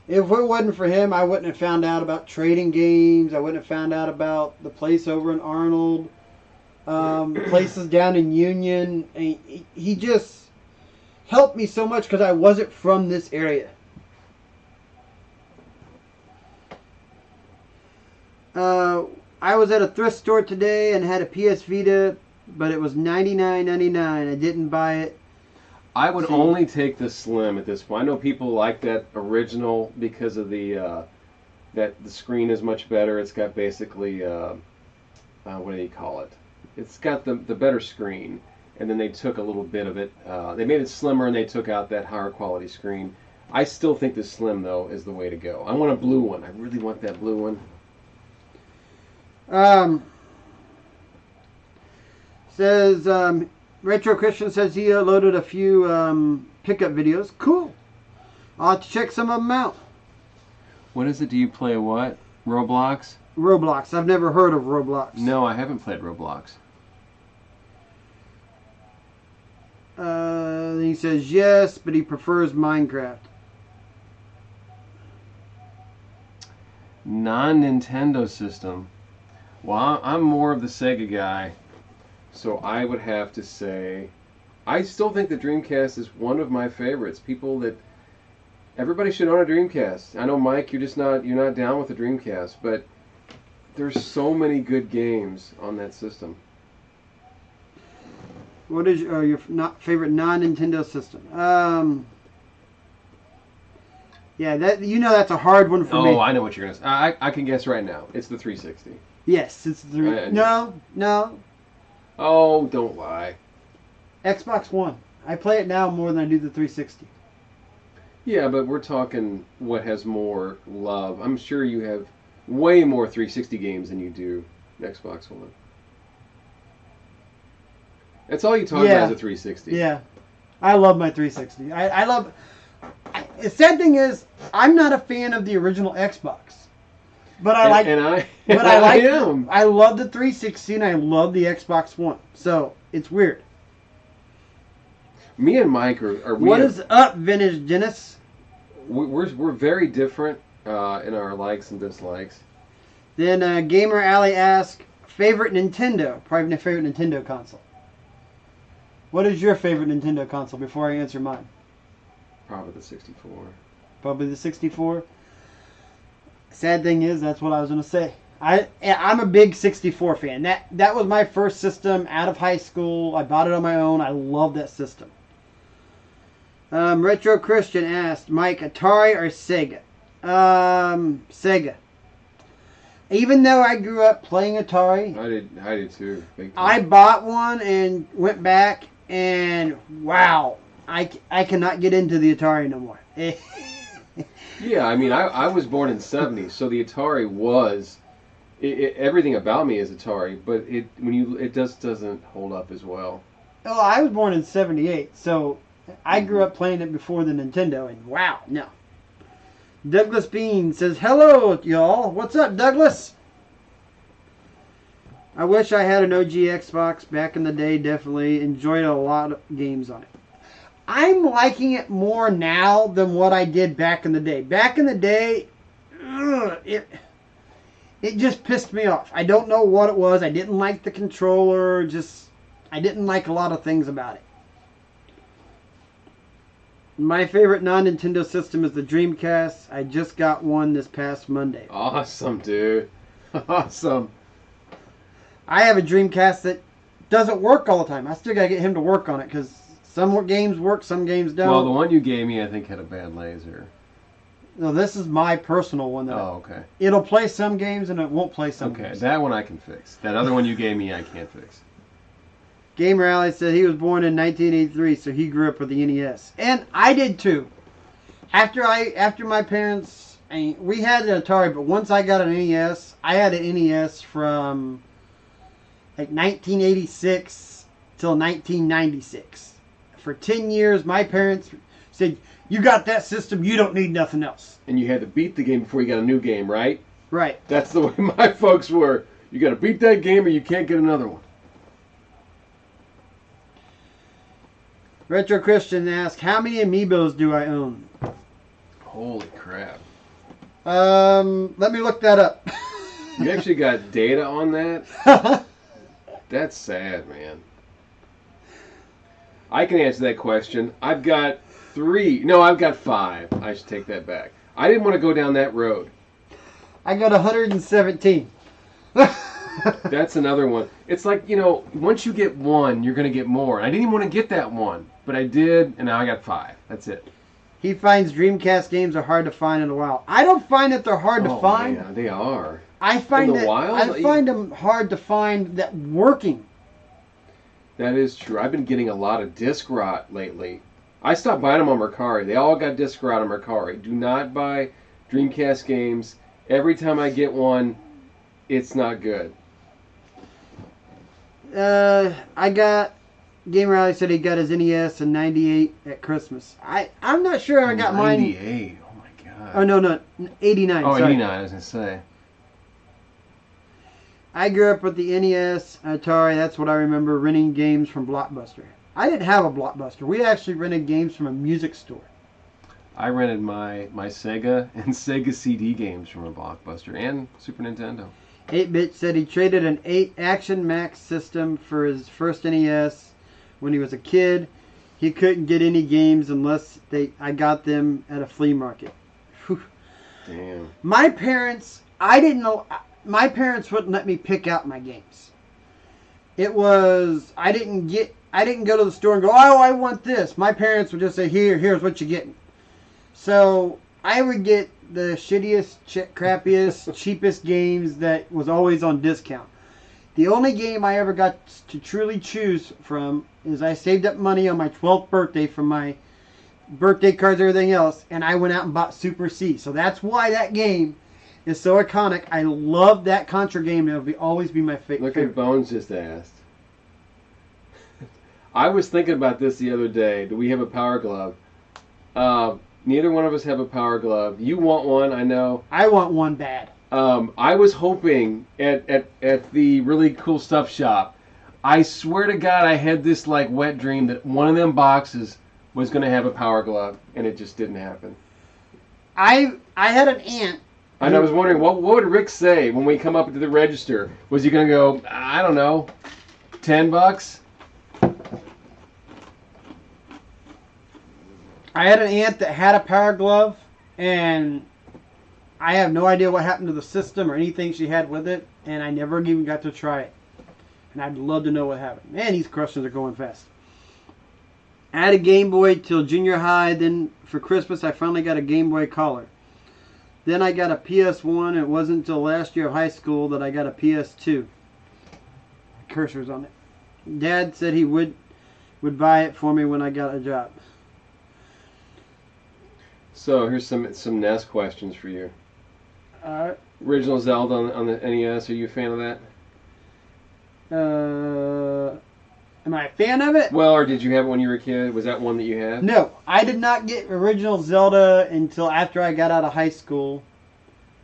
if it wasn't for him, I wouldn't have found out about trading games. I wouldn't have found out about the place over in Arnold, places down in Union. And he just helped me so much, because I wasn't from this area. I was at a thrift store today and had a PS Vita, but it was $99.99. I didn't buy it. I would only take the Slim at this point. I know people like that original because of that the screen is much better. It's got basically what do you call it? It's got the better screen, and then they took a little bit of it. They made it slimmer, and they took out that higher quality screen. I still think the Slim though is the way to go. I want a blue one. I really want that blue one. Says Retro Christian says he loaded a few pickup videos. Cool. I'll have to check some of them out. What is it? Do you play what? Roblox? Roblox. I've never heard of Roblox. No, I haven't played Roblox. He says yes, but he prefers Minecraft. Non-Nintendo system. Well, I'm more of the Sega guy, so I would have to say, I still think the Dreamcast is one of my favorites. Everybody should own a Dreamcast. I know, Mike, you're not down with the Dreamcast, but there's so many good games on that system. What is your favorite non-Nintendo system? Yeah, that's a hard one for me. Oh, I know what you're gonna say. I can guess right now. It's the 360. Yes, it's the No. Oh, don't lie. Xbox One. I play it now more than I do the 360. Yeah, but we're talking what has more love. I'm sure you have way more 360 games than you do Xbox One. That's all you talk about is a 360. Yeah. I love my 360. The sad thing is, I'm not a fan of the original Xbox. But I am. I love the 360 and I love the Xbox One. So, it's weird. Me and Mike What is up, Vintage Dennis? We're very different in our likes and dislikes. Then Gamer Alley asks, favorite Nintendo? Probably favorite Nintendo console. What is your favorite Nintendo console before I answer mine? Probably the 64. Probably the 64. Sad thing is, that's what I was going to say. I'm a big 64 fan. That was my first system out of high school. I bought it on my own. I love that system. Retro Christian asked, Mike, Atari or Sega? Sega. Even though I grew up playing Atari, I did too. Big time. I bought one and went back, and wow, I cannot get into the Atari no more. Yeah, I mean, I was born in '70, so the Atari was everything about me is Atari, but it just doesn't hold up as well. Well, I was born in '78, so I grew up playing it before the Nintendo, and wow, no. Douglas Bean says, hello, y'all. What's up, Douglas? I wish I had an OG Xbox back in the day. Definitely enjoyed a lot of games on it. I'm liking it more now than what I did back in the day. Back in the day, it just pissed me off. I don't know what it was. I didn't like the controller. I didn't like a lot of things about it. My favorite non-Nintendo system is the Dreamcast. I just got one this past Monday. Awesome, dude. Awesome. I have a Dreamcast that doesn't work all the time. I still got to get him to work on it because some games work, some games don't. Well, the one you gave me, I think, had a bad laser. No, this is my personal one. Okay. It'll play some games and it won't play some games. Okay, that one I can fix. That other one you gave me, I can't fix. Game Rally said he was born in 1983, so he grew up with the NES, and I did too. After my parents, we had an Atari, but once I got an NES, I had an NES from like 1986 till 1996. For 10 years, my parents said, "You got that system, you don't need nothing else." And you had to beat the game before you got a new game, right? Right. That's the way my folks were. You got to beat that game, or you can't get another one. Retro Christian asks, how many Amiibos do I own? Holy crap. Let me look that up. You actually got data on that? That's sad, man. I can answer that question. I've got 3. No, I've got 5. I should take that back. I didn't want to go down that road. I got 117. That's another one. It's like, once you get one, you're going to get more. I didn't even want to get that one, but I did, and now I got 5. That's it. He finds Dreamcast games are hard to find in the wild. I don't find that they're hard to find. Man, they are. I find in the wild? I find them hard to find that working. That is true. I've been getting a lot of disc rot lately. I stopped buying them on Mercari. They all got disc rot on Mercari. Do not buy Dreamcast games. Every time I get one, it's not good. I got Game Rally said he got his NES in '98 at Christmas. I'm not sure I got 98. mine. 98. Oh my god. Oh no, 89. Oh, sorry. 89. I was gonna say. I grew up with the NES, Atari. That's what I remember, renting games from Blockbuster. I didn't have a Blockbuster. We actually rented games from a music store. I rented my Sega and Sega CD games from a Blockbuster and Super Nintendo. 8-Bit said he traded an 8 Action Max system for his first NES when he was a kid. He couldn't get any games unless I got them at a flea market. Whew. Damn. My parents, I didn't know. My parents wouldn't let me pick out my games. It was I didn't go to the store and go, oh, I want this. My parents would just say, here's what you're getting. So I would get the shittiest, crappiest, cheapest games that was always on discount. The only game I ever got to truly choose from is I saved up money on my 12th birthday from my birthday cards and everything else, and I went out and bought Super C. So that's why that game is so iconic. I love that Contra game. It'll always be my favorite. Look at Bones just asked. I was thinking about this the other day. Do we have a Power Glove? Neither one of us have a Power Glove. You want one, I know. I want one bad. I was hoping at the really cool stuff shop. I swear to God, I had this like wet dream that one of them boxes was going to have a Power Glove, and it just didn't happen. I had an aunt. And I was wondering, what would Rick say when we come up to the register? Was he going to go, I don't know, $10? I had an aunt that had a Power Glove, and I have no idea what happened to the system or anything she had with it, and I never even got to try it. And I'd love to know what happened. Man, these questions are going fast. I had a Game Boy till junior high. Then for Christmas, I finally got a Game Boy Color. Then I got a PS1. And it wasn't until last year of high school that I got a PS2. Cursors on it. Dad said he would buy it for me when I got a job. So here's some NES questions for you. Original Zelda on the NES. Are you a fan of that? Am I a fan of it? Well, or did you have it when you were a kid? Was that one that you had? No, I did not get original Zelda until after I got out of high school.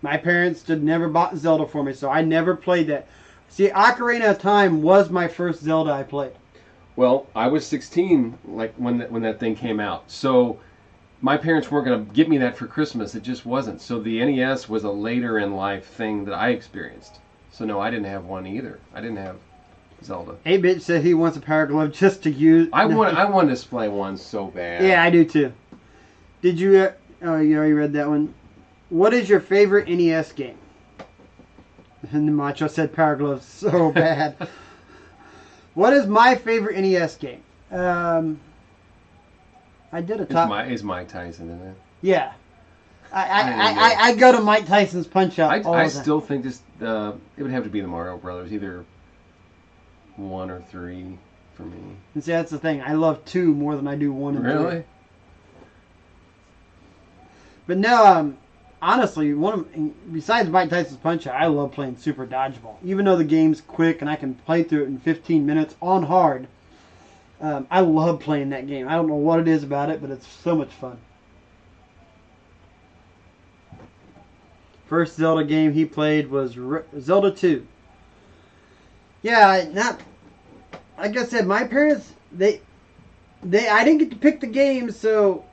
My parents never bought Zelda for me, so I never played that. See, Ocarina of Time was my first Zelda I played. Well, I was 16 like when that thing came out. So my parents weren't going to give me that for Christmas. It just wasn't. So the NES was a later in life thing that I experienced. So no, I didn't have one either. I didn't have Zelda. 8-Bit said he wants a Power Glove just to use. I want to display one so bad. Yeah, I do too. Did you? Oh, you already read that one. What is your favorite NES game? And the Macho said Power Glove so bad. What is my favorite NES game? I did a top. Is Mike Tyson in it? Yeah. I go to Mike Tyson's Punch Out. I still think this. It would have to be the Mario Brothers, either 1 or 3 for me. And see, that's the thing. I love 2 more than I do 1 and 3. Really? But no, honestly, besides Mike Tyson's Punch Out, I love playing Super Dodgeball. Even though the game's quick and I can play through it in 15 minutes on hard, I love playing that game. I don't know what it is about it, but it's so much fun. First Zelda game he played was Zelda 2. Yeah, like I said, my parents, I didn't get to pick the game, so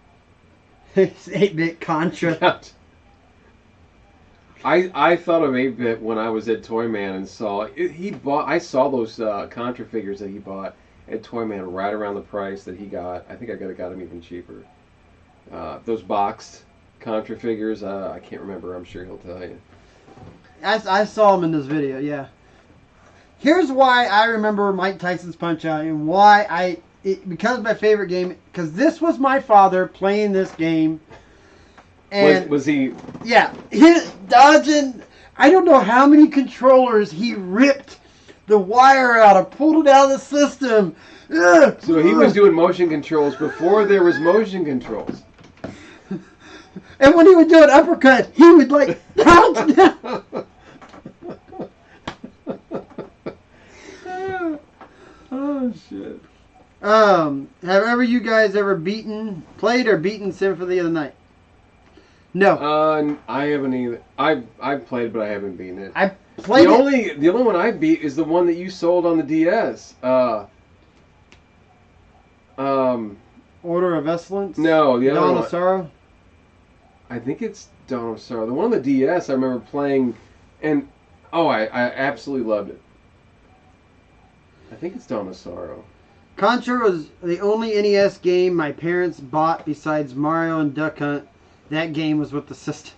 it's 8-Bit Contra. I thought of 8-Bit when I was at Toyman and I saw those Contra figures that he bought at Toyman right around the price that he got. I think I could have got them even cheaper. Those boxed Contra figures, I can't remember. I'm sure he'll tell you. I saw him in this video, yeah. Here's why I remember Mike Tyson's Punch Out and why because of my favorite game, because this was my father playing this game. And was he? Yeah, dodging. I don't know how many controllers he ripped the wire out or pulled it out of the system. So he was doing motion controls before there was motion controls. And when he would do an uppercut, he would like pounce down. Oh shit. Have ever you guys ever played or beaten Symphony of the Night? No. I haven't either. I've played, but I haven't beaten it. I played the only one I beat is the one that you sold on the DS. Order of Excellence? No, the other Dawn one. of Sorrow? I think it's Dawn of Sorrow. The one on the DS I remember playing, and I absolutely loved it. I think it's Dawn of Sorrow. Contra was the only NES game my parents bought besides Mario and Duck Hunt. That game was with the system.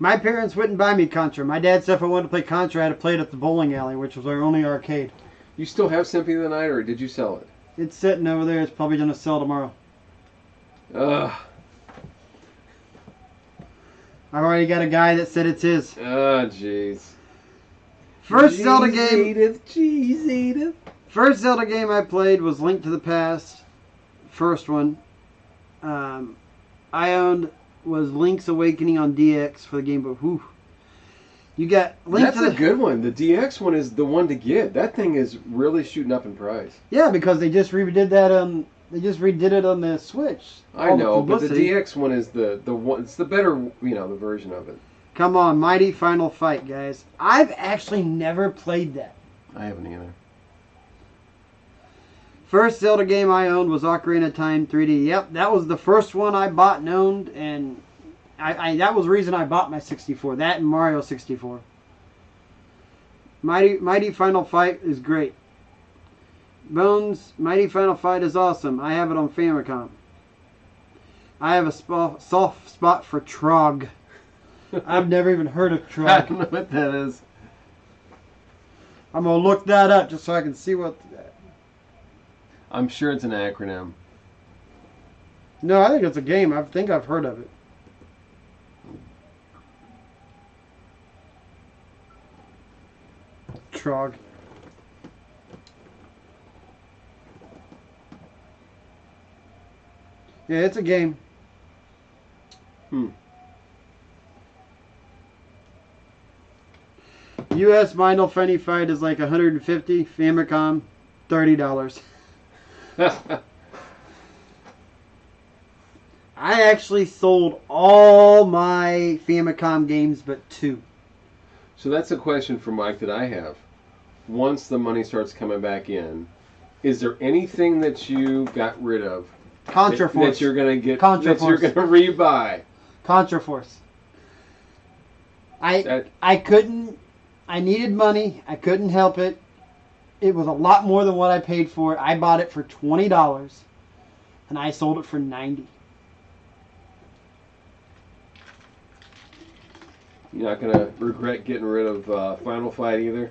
My parents wouldn't buy me Contra. My dad said if I wanted to play Contra, I had to play it at the bowling alley, which was our only arcade. You still have Symphony of the Night, or did you sell it? It's sitting over there. It's probably going to sell tomorrow. Ugh. I've already got a guy that said it's his. Oh, jeez. First Zelda game. Edith. First Zelda game I played was Link to the Past. First one. I owned was Link's Awakening on DX for the Game Boy. Whew. You got Link. That's a good one. The DX one is the one to get. That thing is really shooting up in price. Yeah, because they just redid that. They just redid it on the Switch. I know, but the DX one is the one. It's the better, the version of it. Come on, Mighty Final Fight, guys. I've actually never played that. I haven't either. First Zelda game I owned was Ocarina of Time 3D. Yep, that was the first one I bought and owned, and that was the reason I bought my 64. That and Mario 64. Mighty Final Fight is great. Bones, Mighty Final Fight is awesome. I have it on Famicom. I have a soft spot for Trog. I've never even heard of Trog. I don't know what that is. I'm going to look that up just so I can see what... I'm sure it's an acronym. No, I think it's a game. I think I've heard of it. Trog. Yeah, it's a game. U.S. Final Fantasy Fight is like $150. Famicom, $30. I actually sold all my Famicom games but 2. So that's a question for Mike that I have. Once the money starts coming back in, is there anything that you got rid of Contraforce. that you're gonna get? Contraforce. That you're gonna rebuy? Contraforce. I couldn't. I needed money. I couldn't help it. It was a lot more than what I paid for it. I bought it for $20, and I sold it for $90. You're not gonna regret getting rid of Final Fight either.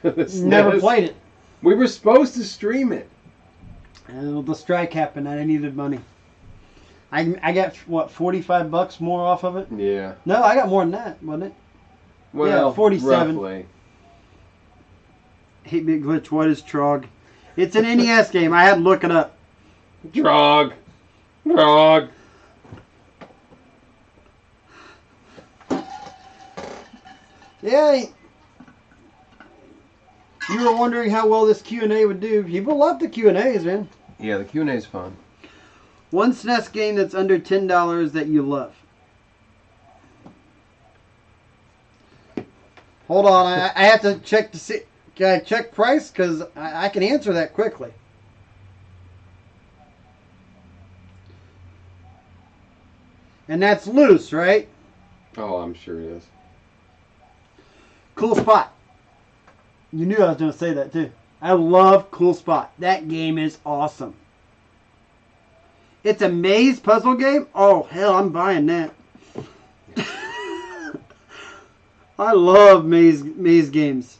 Never played it. We were supposed to stream it. The strike happened, and I needed money. I got what, $45 more off of it? Yeah. No, I got more than that, wasn't it? Well, yeah, 47. Roughly. 8-bit glitch. What is Trog? It's an NES game. I had to look it up. Trog. Yeah. You were wondering how well this Q&A would do. People love the Q&As, man. Yeah, the Q&A's fun. One SNES game that's under $10 that you love. Hold on, I have to check to see. Can I check price? Because I can answer that quickly. And that's loose, right? Oh, I'm sure it is. Cool Spot. You knew I was going to say that too. I love Cool Spot. That game is awesome. It's a maze puzzle game? Oh, hell, I'm buying that. I love maze games.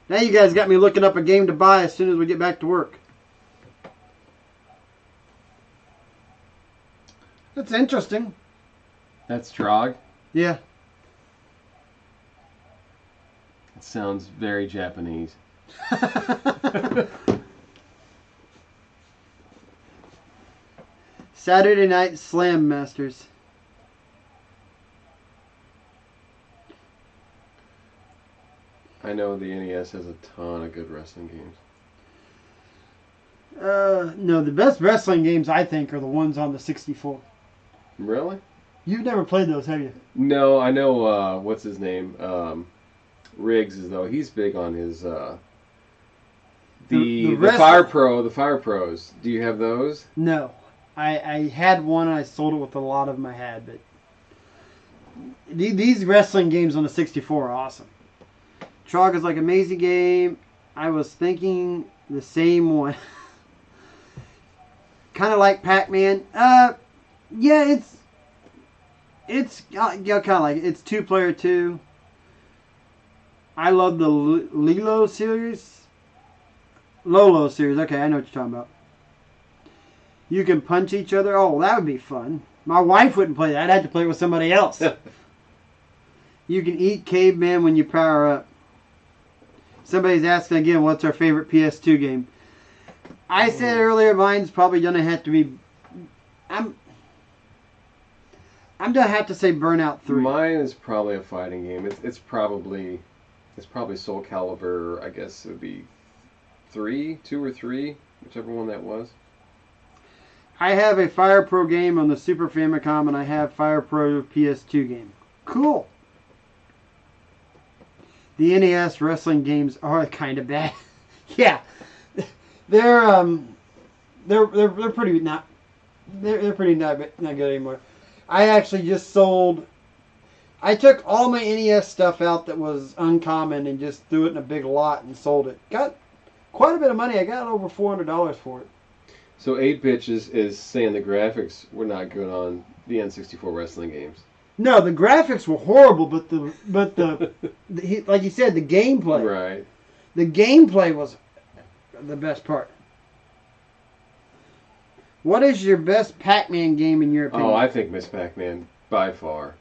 Now you guys got me looking up a game to buy as soon as we get back to work. That's interesting. That's Trog? Yeah. It sounds very Japanese. Saturday Night Slam Masters. I know the NES has a ton of good wrestling games. No, the best wrestling games I think are the ones on the 64. Really? You've never played those, have you? No, I know, what's his name? Riggs, is though. He's big on his, the Fire Pros. Do you have those? No. I had one and I sold it with a lot of them I had, but these wrestling games on the 64 are awesome. Trog is like an amazing game. I was thinking the same one. Kind of like Pac-Man. Yeah, it's kind of like it's 2-player too. I love the Lolo series. Okay, I know what you're talking about. You can punch each other. Oh, that would be fun. My wife wouldn't play that. I'd have to play it with somebody else. You can eat caveman when you power up. Somebody's asking again, what's our favorite PS2 game? I said earlier, mine's probably gonna have to be. I'm gonna have to say Burnout 3. Mine is probably a fighting game. It's probably Soul Calibur. I guess it would be 2 or 3, whichever one that was. I have a Fire Pro game on the Super Famicom, and I have Fire Pro PS2 game. Cool. The NES wrestling games are kind of bad. Yeah, they're pretty not good anymore. I actually just sold. I took all my NES stuff out that was uncommon and just threw it in a big lot and sold it. Got quite a bit of money. I got over $400 for it. So 8-Bitch is saying the graphics were not good on the N64 wrestling games. No, the graphics were horrible, but the like you said, the gameplay. Right. The gameplay was the best part. What is your best Pac-Man game in your opinion? Oh, I think Miss Pac-Man by far.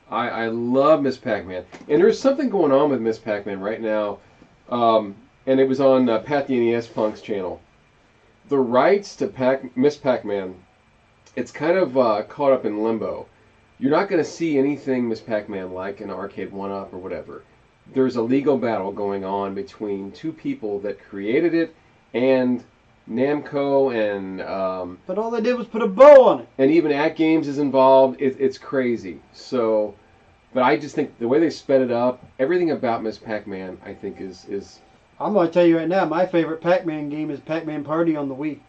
I love Miss Pac-Man, and there's something going on with Miss Pac-Man right now, and it was on Pat the NES Punk's channel. The rights to Miss Pac-Man, it's kind of caught up in limbo. You're not going to see anything Miss Pac-Man like in Arcade 1-Up or whatever. There's a legal battle going on between two people that created it and Namco and but all they did was put a bow on it. And even At Games is involved. It's crazy. So, but I just think the way they sped it up, everything about Miss Pac-Man, I think is. I'm going to tell you right now, my favorite Pac-Man game is Pac-Man Party on the Wii.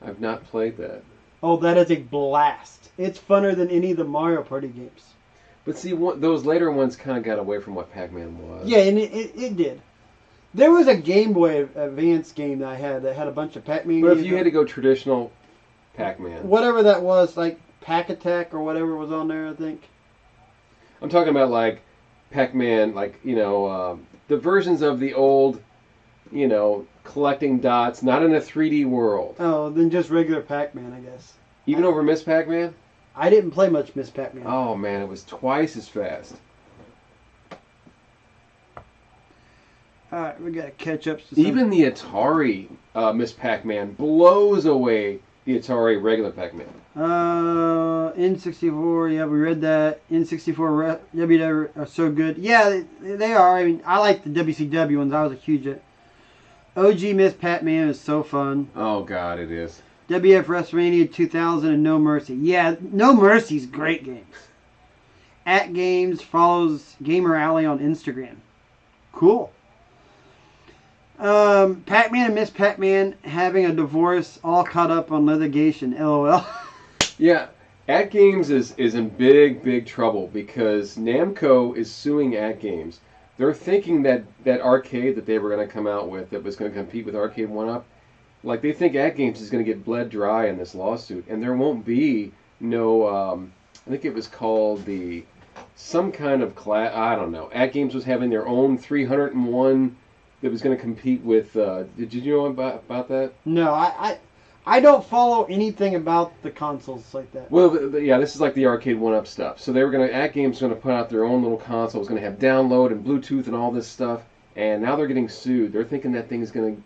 I've not played that. Oh, that is a blast. It's funner than any of the Mario Party games. But see, those later ones kind of got away from what Pac-Man was. Yeah, and it did. There was a Game Boy Advance game that I had that had a bunch of Pac-Man But games. if you had to go traditional Pac-Man. Whatever that was, like Pac Attack or whatever was on there, I think. I'm talking about like Pac-Man, like, the versions of the old, collecting dots, not in a 3D world. Oh, then just regular Pac-Man, I guess. Even over Miss Pac-Man? I didn't play much Miss Pac-Man. Oh, man, it was twice as fast. Alright, we gotta catch up to something. Even the Atari Miss Pac-Man blows away the Atari regular Pac-Man. N64, yeah, we read that. N64 WW are so good. Yeah, they are. I mean, I like the WCW ones. I was a huge OG Miss Pac-Man is so fun. Oh, God, it is. WF WrestleMania 2000 and No Mercy. Yeah, No Mercy's great games. At Games follows Gamer Alley on Instagram. Cool. Pac-Man and Miss Pac-Man having a divorce, all caught up on litigation. LOL. Yeah, At Games is in big trouble because Namco is suing At Games. They're thinking that arcade that they were going to come out with that was going to compete with Arcade 1-Up, like they think At Games is going to get bled dry in this lawsuit, and there won't be no. I think it was called some kind of class. I don't know. At Games was having their own 301 that was going to compete with. Did you know about that? No, I don't follow anything about the consoles like that. Well, yeah, this is like the Arcade 1-Up stuff. So they were At Games going to put out their own little console. It was going to have download and Bluetooth and all this stuff. And now they're getting sued. They're thinking that thing is going to.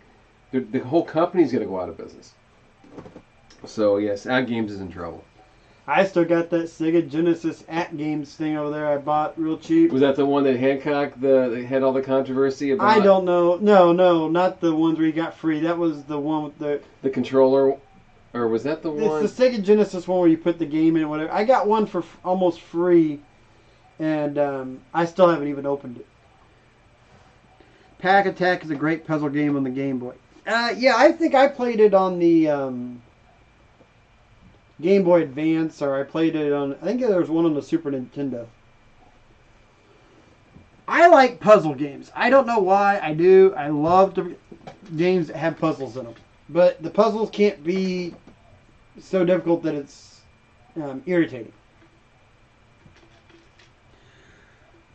The whole company's going to go out of business. So yes, At Games is in trouble. I still got that Sega Genesis At Games thing over there I bought real cheap. Was that the one that Hancock that had all the controversy about? I don't know. No, not the ones where you got free. That was the one with the controller, or was that the one? It's the Sega Genesis one where you put the game in and whatever. I got one for almost free, and I still haven't even opened it. Pac Attack is a great puzzle game on the Game Boy. Yeah, I think I played it on the Game Boy Advance, or I played it on. I think there was one on the Super Nintendo. I like puzzle games. I don't know why. I do. I love the games that have puzzles in them, but the puzzles can't be so difficult that it's irritating.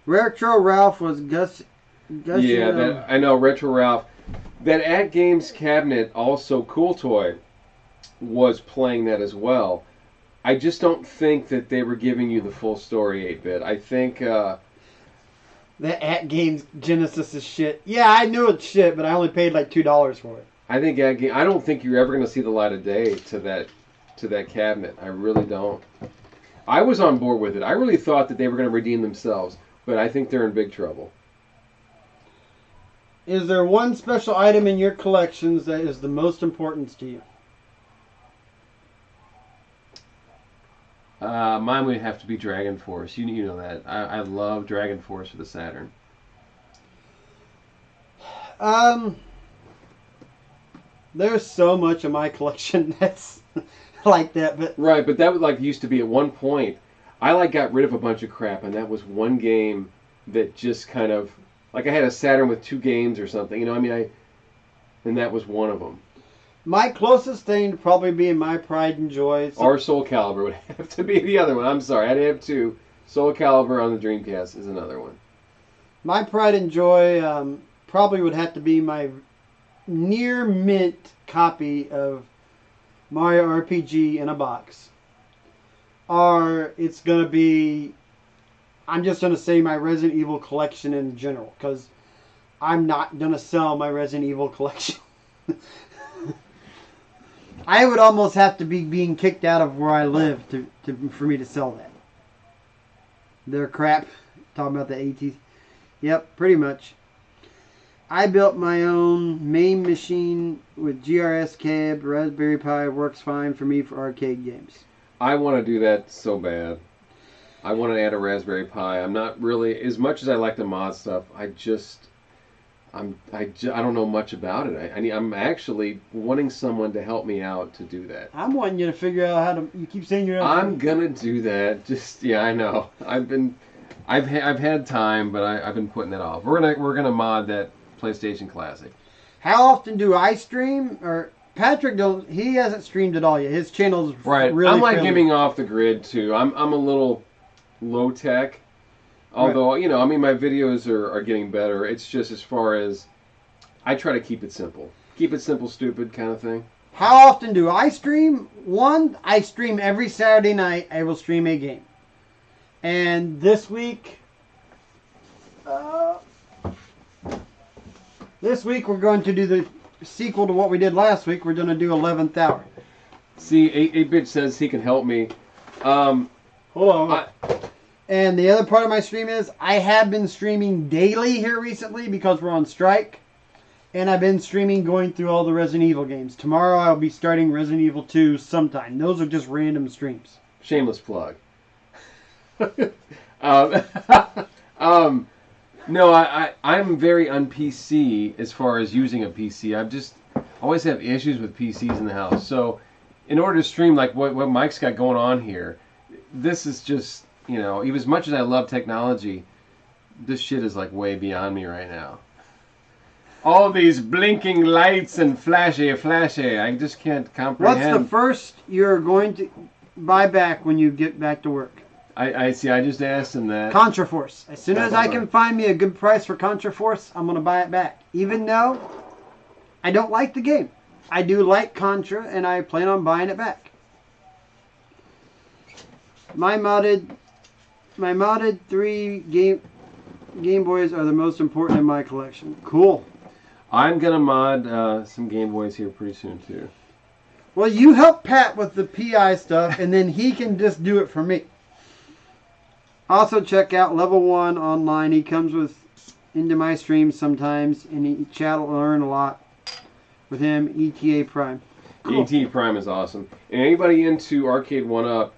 Retro Ralph was Yeah, I know. Retro Ralph. That At Games cabinet, also Cool Toy, was playing that as well. I just don't think that they were giving you the full story 8-bit. I think the At Games Genesis is shit. Yeah, I knew it's shit, but I only paid like $2 for it. I think I don't think you're ever going to see the light of day to that cabinet. I really don't. I was on board with it. I really thought that they were going to redeem themselves, but I think they're in big trouble. Is there one special item in your collections that is the most important to you? Mine would have to be Dragon Force. You know that. I love Dragon Force for the Saturn. There's so much of my collection that's like that, but right, but that would used to be at one point. I got rid of a bunch of crap, and that was one game that just kind of I had a Saturn with 2 games or something. And that was one of them. My closest thing to probably being my pride and joy. Or Soul Calibur would have to be the other one. I'm sorry, I'd have 2. Soul Calibur on the Dreamcast is another one. My pride and joy probably would have to be my near mint copy of Mario RPG in a box. Or it's going to be, I'm just going to say my Resident Evil collection in general, because I'm not going to sell my Resident Evil collection. I would almost have to be being kicked out of where I live for me to sell that. They're crap. Talking about the AT. Yep, pretty much. I built my own main machine with GRS cab. Raspberry Pi works fine for me for arcade games. I want to do that so bad. I want to add a Raspberry Pi. I'm not really, as much as I like the mod stuff, I don't know much about it. I'm actually wanting someone to help me out to do that. I'm wanting you to figure out how to. You keep saying you're. I'm gonna do that. Yeah, I know. I've had time, but I've been putting that off. We're gonna mod that PlayStation Classic. How often do I stream? Or Patrick don't? He hasn't streamed at all yet. His channel's right. Really I'm like fairly... giving off the grid too. I'm a little low tech. Although, right. I mean, my videos are getting better. It's just as far as I try to keep it simple. Keep it simple, stupid kind of thing. How often do I stream? I stream every Saturday night. I will stream a game. And this week we're going to do the sequel to what we did last week. We're going to do 11th Hour. See, 8-Bit says he can help me. Hold on. And the other part of my stream is I have been streaming daily here recently because we're on strike. And I've been streaming going through all the Resident Evil games. Tomorrow I'll be starting Resident Evil 2 sometime. Those are just random streams. Shameless plug. No, I'm very un-PC as far as using a PC. I've just always have issues with PCs in the house. So in order to stream like what Mike's got going on here, this is just... even as much as I love technology, this shit is like way beyond me right now. All these blinking lights and flashy, I just can't comprehend. What's the first you're going to buy back when you get back to work? I see, I just asked him that. Contraforce. As soon as I can find me a good price for Contraforce, I'm going to buy it back. Even though I don't like the game. I do like Contra, and I plan on buying it back. My modded 3 Game Boys are the most important in my collection. Cool. I'm going to mod some Game Boys here pretty soon, too. Well, you help Pat with the PI stuff, and then he can just do it for me. Also, check out Level 1 online. He comes into my streams sometimes, and he chat will learn a lot with him. ETA Prime. Cool. ETA Prime is awesome. And anybody into Arcade 1-Up,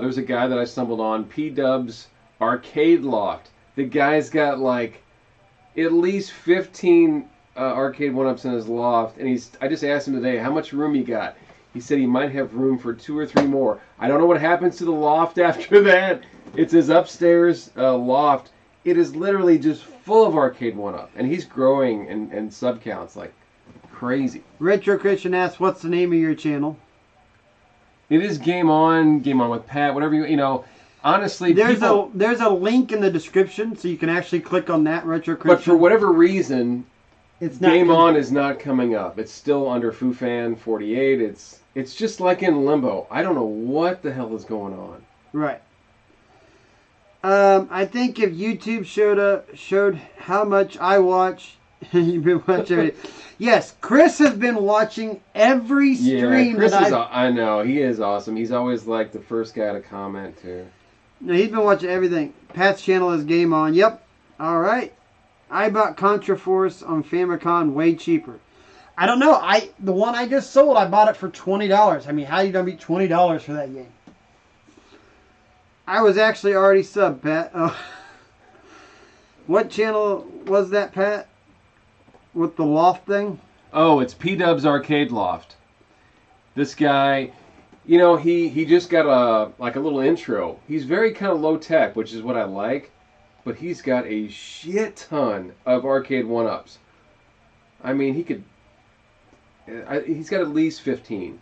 there's a guy that I stumbled on, P-Dub's Arcade Loft. The guy's got like at least 15 Arcade 1-Ups in his loft, and I just asked him today, how much room you got? He said he might have room for 2 or 3 more. I don't know what happens to the loft after that. It's his upstairs loft. It is literally just full of Arcade 1-Up, and he's growing and sub counts like crazy. Retro Christian asks, what's the name of your channel? It is Game On with Pat, whatever you. Honestly, there's a link in the description, so you can actually click on that, Retro Christian. But for whatever reason, it's not Game On is not coming up. It's still under FooFan48. It's just like in limbo. I don't know what the hell is going on. Right. I think if YouTube showed how much I watch, you've been watching it. Yes, Chris has been watching every stream. Yeah, Chris I know, he is awesome. He's always like the first guy to comment too. No, he's been watching everything. Pat's channel is Game On. Yep. All right. I bought Contraforce on Famicom way cheaper. I don't know. The one I just sold, I bought it for $20. I mean, how are you gonna beat $20 for that game? I was actually already subbed, Pat. Oh. What channel was that, Pat? With the loft thing? Oh, it's P-Dub's Arcade Loft. This guy, he just got a little intro. He's very kind of low tech, which is what I like, but he's got a shit ton of Arcade 1-Ups. I mean, he's got at least 15.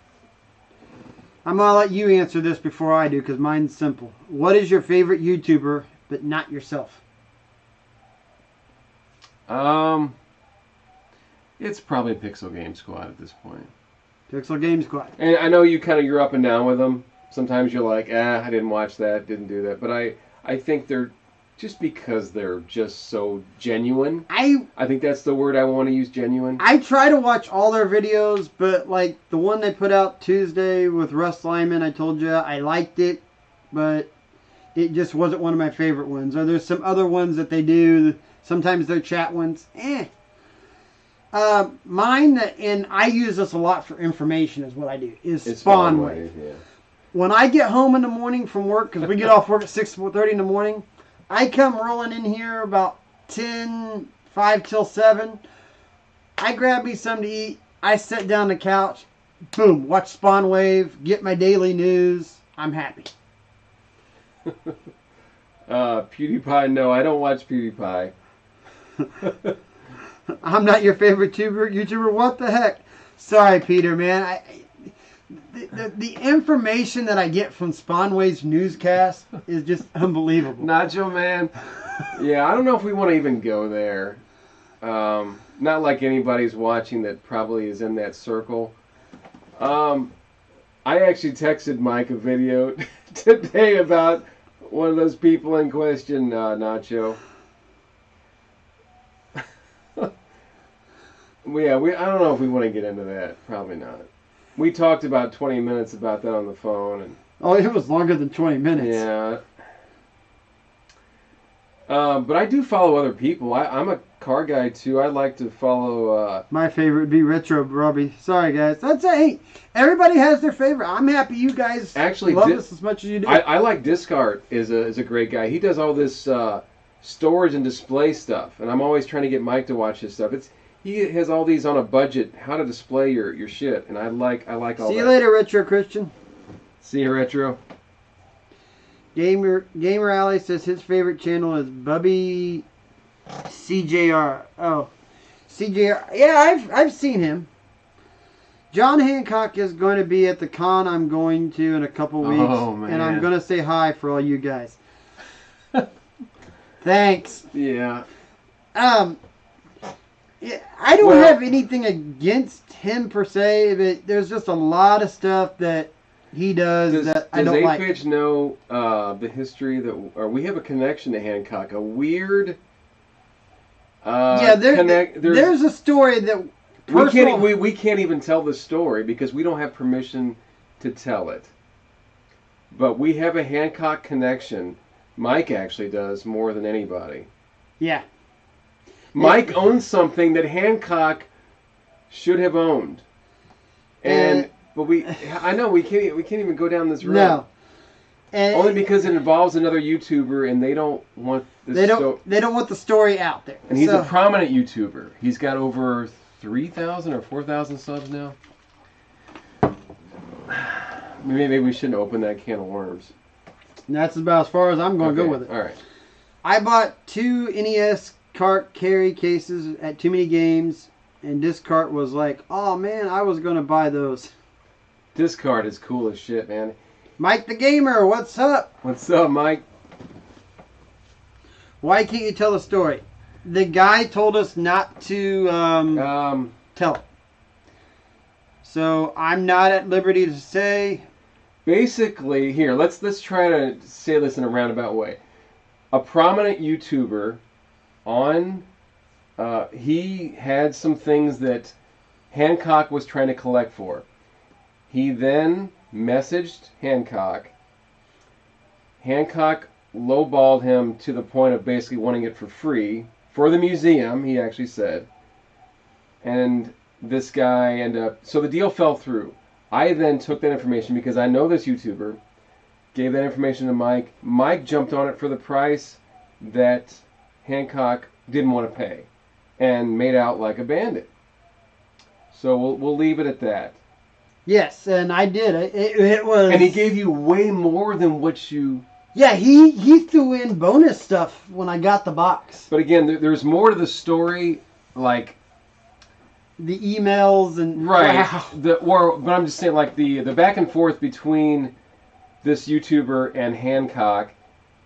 I'm going to let you answer this before I do, because mine's simple. What is your favorite YouTuber, but not yourself? It's probably Pixel Game Squad at this point. Pixel Game Squad. And I know you're up and down with them. Sometimes you're like, I didn't watch that, didn't do that. But I think they're, just because they're just so genuine. I think that's the word I want to use, genuine. I try to watch all their videos, but like the one they put out Tuesday with Russ Lyman, I told you I liked it, but it just wasn't one of my favorite ones. Or there's some other ones that they do. Sometimes they're chat ones. Mine, and I use this a lot for information, is what I do, is Spawn Wave. Yeah. When I get home in the morning from work, because we get off work at 6:30 in the morning, I come rolling in here about 5 till 7. I grab me something to eat. I sit down on the couch. Boom. Watch Spawn Wave. Get my daily news. I'm happy. PewDiePie, no, I don't watch PewDiePie. I'm not your favorite YouTuber. What the heck? Sorry, Peter, man. The information that I get from Spawnwave's newscast is just unbelievable. Nacho, man. Yeah, I don't know if we want to even go there. Not like anybody's watching that probably is in that circle. I actually texted Mike a video today about one of those people in question, Nacho. Yeah, I don't know if we want to get into that. Probably not. We talked about 20 minutes about that on the phone. And oh, it was longer than 20 minutes. Yeah. But I do follow other people. I'm a car guy, too. I like to follow... My favorite would be Retro Robbie. Sorry, guys. That's it. Hey, everybody has their favorite. I'm happy you guys actually love this as much as you do. I like Discart is a great guy. He does all this storage and display stuff. And I'm always trying to get Mike to watch his stuff. He has all these on a budget, how to display your shit. And I like all that. See you later, Retro Christian. See you, Retro. Gamer Alley says his favorite channel is Bubby CJR. Oh, CJR. Yeah, I've seen him. John Hancock is going to be at the con I'm going to in a couple weeks. Oh, man. And I'm going to say hi for all you guys. Thanks. Yeah. Yeah, I don't have anything against him per se, but there's just a lot of stuff that he does that I don't like. Does 8-Pitch know the history or we have a connection to Hancock? A weird. There's a story that we can't even tell the story because we don't have permission to tell it. But we have a Hancock connection. Mike actually does more than anybody. Yeah. Mike owns something that Hancock should have owned, but I know we can't even go down this road. No, only because it involves another YouTuber, and they don't want they don't want the story out there. And he's a prominent YouTuber. He's got over 3,000 or 4,000 subs now. Maybe we shouldn't open that can of worms. And that's about as far as I'm going to go with it. All right. I bought 2 NES cart carry cases at Too Many Games, and Discart was like, oh man, I was going to buy those. Discart is cool as shit, man. Mike the Gamer, what's up? What's up, Mike? Why can't you tell the story? The guy told us not to tell it. So I'm not at liberty to say. Basically, here, let's try to say this in a roundabout way. A prominent YouTuber he had some things that Hancock was trying to collect for. He then messaged Hancock. Hancock lowballed him to the point of basically wanting it for free for the museum, he actually said. And this guy so the deal fell through. I then took that information because I know this YouTuber, gave that information to Mike. Mike jumped on it for the price that Hancock didn't want to pay and made out like a bandit. So we'll leave it at that. Yes, and I did. It was. And he gave you way more than what you. Yeah, he threw in bonus stuff when I got the box. But again, there's more to the story, like the emails and right. Wow. But I'm just saying, like the back and forth between this YouTuber and Hancock,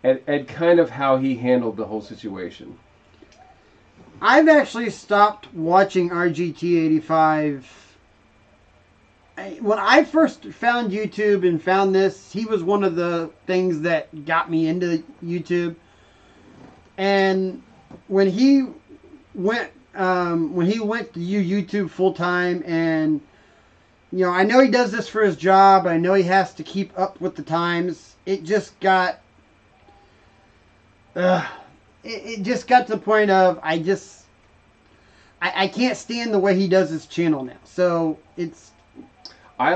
and kind of how he handled the whole situation. I've actually stopped watching RGT85. When I first found YouTube and found this, he was one of the things that got me into YouTube. And when he went to YouTube full time, and you know, I know he does this for his job. I know he has to keep up with the times. It just got, it just got to the point of I can't stand the way he does his channel now. So it's. I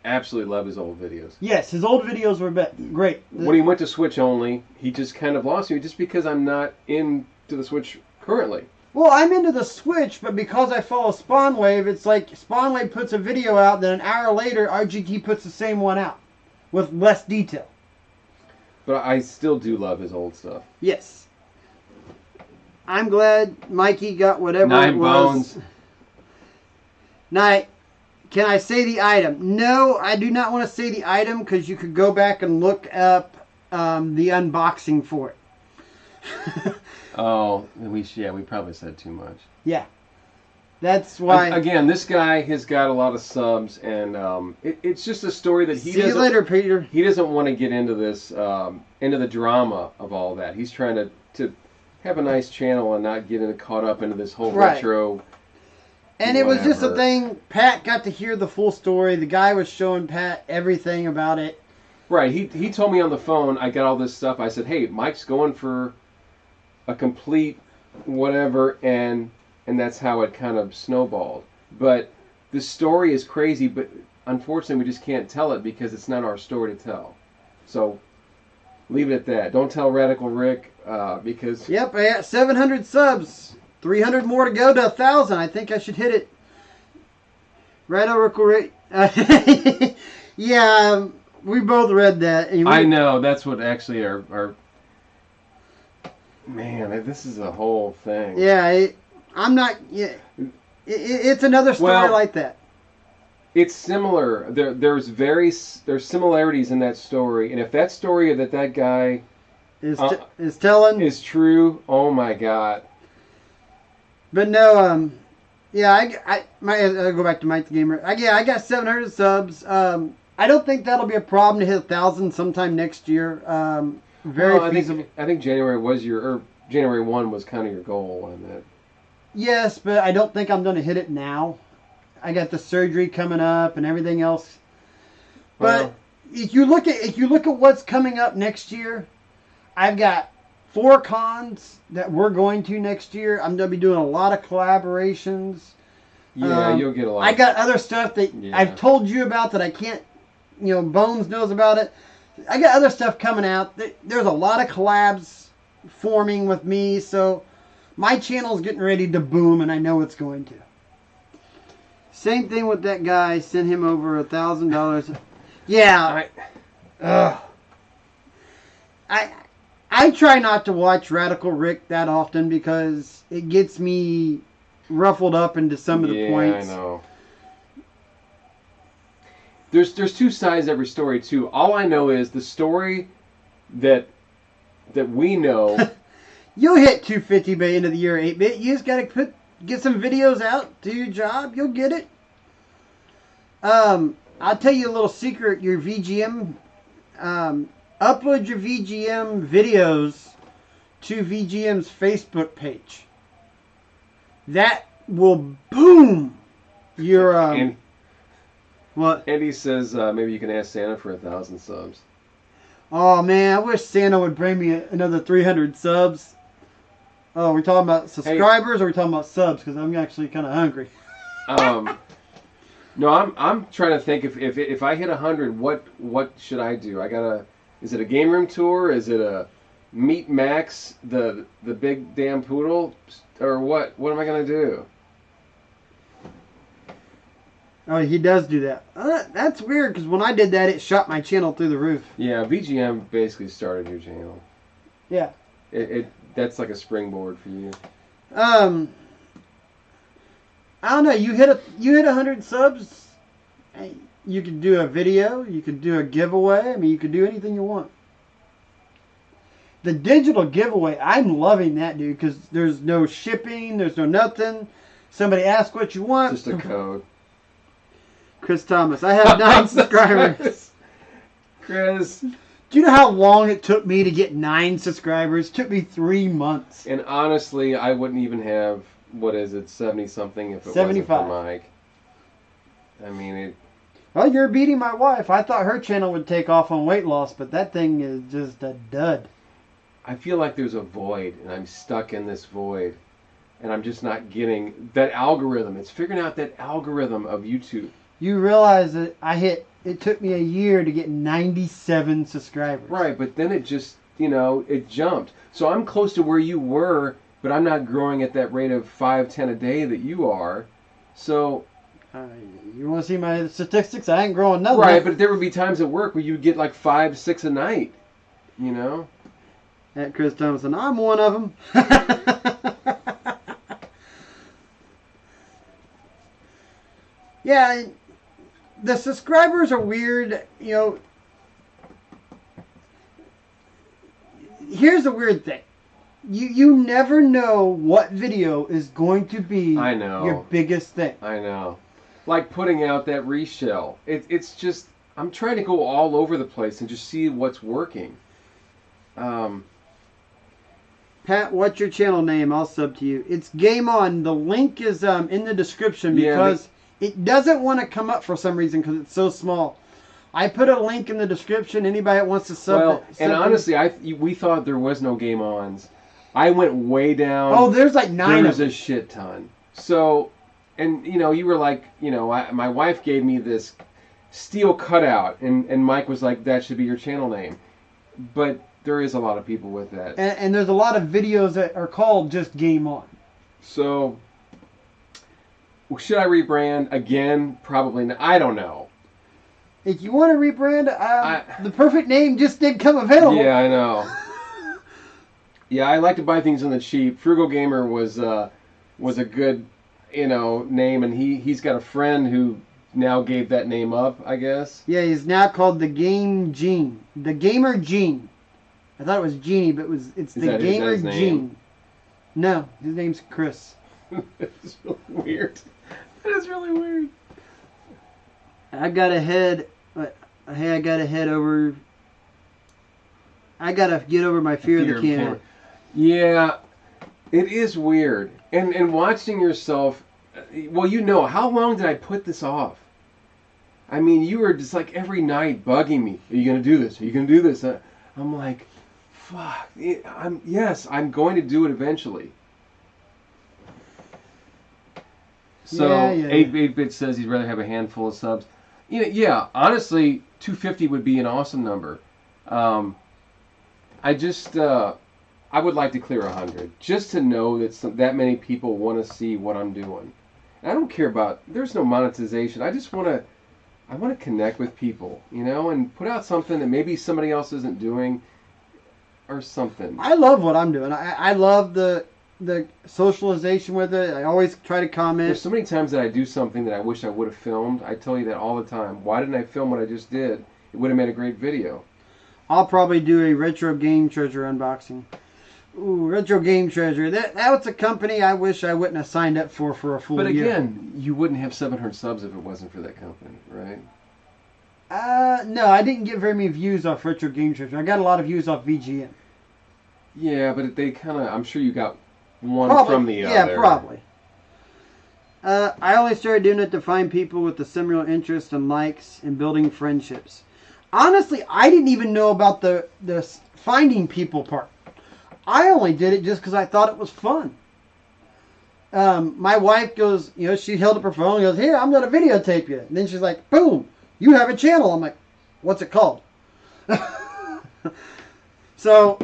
absolutely love his old videos. Yes, his old videos were great. When he went to Switch only, he just kind of lost me just because I'm not into the Switch currently. Well, I'm into the Switch, but because I follow Spawnwave, it's like Spawnwave puts a video out, then an hour later, RGT puts the same one out with less detail. But I still do love his old stuff. Yes. I'm glad Mikey got whatever Nine it was. Bones. Now, can I say the item? No, I do not want to say the item because you could go back and look up the unboxing for it. Oh, we probably said too much. Yeah. That's why. Again, this guy has got a lot of subs, and it's just a story that he See you later, Peter. He doesn't want to get into this, into the drama of all that. He's trying to have a nice channel and not get caught up into this whole retro. And it was just a thing. Pat got to hear the full story. The guy was showing Pat everything about it. Right. He told me on the phone. I got all this stuff. I said, "Hey, Mike's going for a complete whatever," and that's how it kind of snowballed. But the story is crazy. But unfortunately, we just can't tell it because it's not our story to tell. So leave it at that. Don't tell Radical Rick because. Yep, I got 700 subs. 300 more to go to 1,000. I think I should hit it. Radical Rick. Yeah, we both read that. I know. That's what actually our man, this is a whole thing. Yeah, I'm not. Yeah, it's another story like that. It's similar. There's similarities in that story, and if that story that guy is telling is true, oh my God. But no, yeah, I'll go back to Mike the Gamer. I got 700 subs. I don't think that'll be a problem to hit 1,000 sometime next year. Very feasible. I think January 1 was kind of your goal on that. Yes, but I don't think I'm going to hit it now. I got the surgery coming up and everything else. But if you look at what's coming up next year, I've got 4 cons that we're going to next year. I'm going to be doing a lot of collaborations. Yeah, you'll get a lot. I got other stuff that I've told you about that I can't, Bones knows about it. I got other stuff coming out. There's a lot of collabs forming with me, so my channel's getting ready to boom, and I know it's going to. Same thing with that guy. Sent him over $1,000. Yeah. I try not to watch Radical Rick that often because it gets me ruffled up into some of the points. Yeah, I know. There's 2 sides to every story too. All I know is the story that we know. You'll hit 250 by the end of the year, 8-bit. You just gotta get some videos out, do your job. You'll get it. I'll tell you a little secret. Your VGM. Upload your VGM videos to VGM's Facebook page. That will boom your what? Andy says maybe you can ask Santa for 1,000 subs. Oh man, I wish Santa would bring me another 300 subs. Oh, we talking about subscribers or are we talking about subs? Because I'm actually kind of hungry. No, I'm trying to think if I hit 100, what should I do? Is it a game room tour? Is it a meet Max, the big damn poodle, or what? What am I gonna do? Oh, he does do that. That's weird because when I did that, it shot my channel through the roof. Yeah, VGM basically started your channel. Yeah. That's like a springboard for you. I don't know. You hit 100 subs. You could do a video. You could do a giveaway. I mean, you could do anything you want. The digital giveaway, I'm loving that, dude, because there's no shipping, there's no nothing. Somebody asks what you want. Just a code. Chris Thomas, I have 9 subscribers. Chris. Do you know how long it took me to get 9 subscribers? It took me 3 months. And honestly, I wouldn't even have, 70-something if it 75. wasn't for Mike. I mean, Well, you're beating my wife. I thought her channel would take off on weight loss, but that thing is just a dud. I feel like there's a void, and I'm stuck in this void. And I'm just not getting that algorithm. It's figuring out that algorithm of YouTube. You realize that it took me a year to get 97 subscribers. Right, but then it just, it jumped. So I'm close to where you were, but I'm not growing at that rate of 5, 10 a day that you are. So... you want to see my statistics? I ain't growing nothing. Right, but there would be times at work where you'd get like 5, 6 a night, At Chris Thompson, I'm one of them. Yeah, the subscribers are weird. Here's the weird thing. You never know what video is going to be your biggest thing. I know. Like putting out that reshell. It's just, I'm trying to go all over the place and just see what's working. Pat, what's your channel name? I'll sub to you. It's Game On. The link is in the description because it doesn't want to come up for some reason because it's so small. I put a link in the description. Anybody that wants to sub. Well, and honestly, we thought there was no Game Ons. I went way down. Oh, there's like 9 There's a shit ton. So, and you were like, my wife gave me this steel cutout, and Mike was like, that should be your channel name. But there is a lot of people with that. And there's a lot of videos that are called just Game On. So, should I rebrand again? Probably not. I don't know. If you want to rebrand, the perfect name just did come available. Yeah, I know. Yeah, I like to buy things on the cheap. Frugal Gamer was a good, name, and he's got a friend who now gave that name up, I guess. Yeah, he's now called the Gamer Gene. I thought it was Genie, but it's the Gamer Gene. No, his name's Chris. That's really weird. That is really weird. I gotta get over my fear of the camera. Yeah, it is weird. And watching yourself, well, how long did I put this off? I mean, you were just like every night bugging me. Are you going to do this? Are you going to do this? I'm like, fuck. I'm going to do it eventually. So, 8-Bit says he'd rather have a handful of subs. Honestly, 250 would be an awesome number. I would like to clear 100, just to know that many people want to see what I'm doing. And I don't care about, there's no monetization. I just want to connect with people, and put out something that maybe somebody else isn't doing, or something. I love what I'm doing. I love the socialization with it. I always try to comment. There's so many times that I do something that I wish I would have filmed. I tell you that all the time. Why didn't I film what I just did? It would have made a great video. I'll probably do a Retro Game Treasure unboxing. Ooh, Retro Game Treasure. That was a company I wish I wouldn't have signed up for a full year. But again, you wouldn't have 700 subs if it wasn't for that company, right? No, I didn't get very many views off Retro Game Treasure. I got a lot of views off VGM. Yeah, but they kind of, I'm sure you got one from the other. Yeah, probably. I only started doing it to find people with a similar interest and likes and building friendships. Honestly, I didn't even know about the finding people part. I only did it just because I thought it was fun. My wife goes, she held up her phone and goes, here, I'm going to videotape you. And then she's like, boom, you have a channel. I'm like, what's it called? So,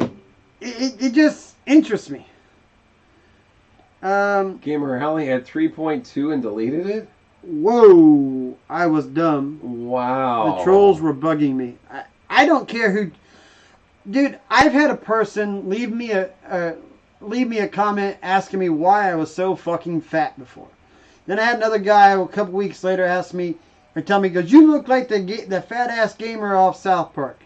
it just interests me. Gamer Alley had 3.2 and deleted it? Whoa, I was dumb. Wow. The trolls were bugging me. I don't care who... Dude, I've had a person leave me a comment asking me why I was so fucking fat before. Then I had another guy a couple weeks later ask me, or tell me, goes, you look like the fat ass gamer off South Park.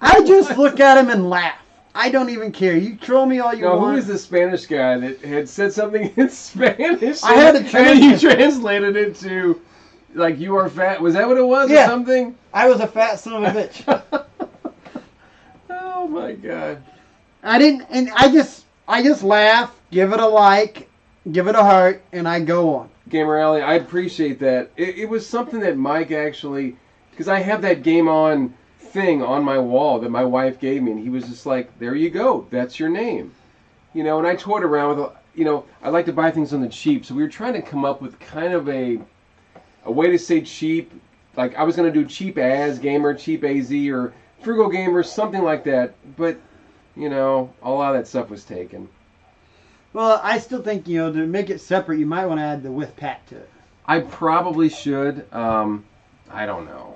I just look at him and laugh. I don't even care. You troll me all you No, want. who was the Spanish guy that had said something in Spanish? I had to and then you translate. translated it to, like, you are fat. Was that what it was Yeah. or something? I was a fat son of a bitch. Oh, my God. I didn't, and I just laugh, give it a like, give it a heart, and I go on. Gamer Alley, I appreciate that. It was something that Mike actually, because I have that Game On thing on my wall that my wife gave me, and he was just like, there you go, that's your name. You know, and I toyed around with, you know, I like to buy things on the cheap, so we were trying to come up with kind of a way to say cheap. Like, I was going to do cheap as gamer, cheap AZ, or frugal gamer, something like that, but, you know, a lot of that stuff was taken. Well, I still think, you know, to make it separate, you might want to add the with Pat to it. I probably should. I don't know.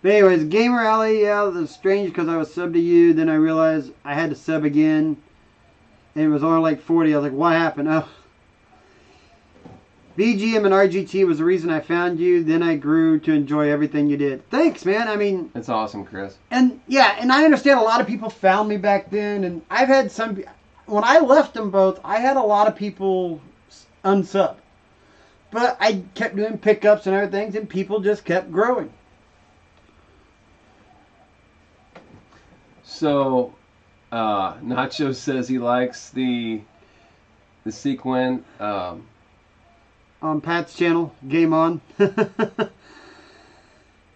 But anyways, Gamer Alley, yeah, it was strange because I was subbed to you. Then I realized I had to sub again. And it was only like 40. I was like, what happened? Oh. BGM and RGT was the reason I found you. Then I grew to enjoy everything you did. Thanks, man. I mean... It's awesome, Chris. And, yeah, and I understand a lot of people found me back then. And I've had some... When I left them both, I had a lot of people unsub. But I kept doing pickups and everything, and people just kept growing. So, Nacho says he likes the sequin. On Pat's channel, Game On.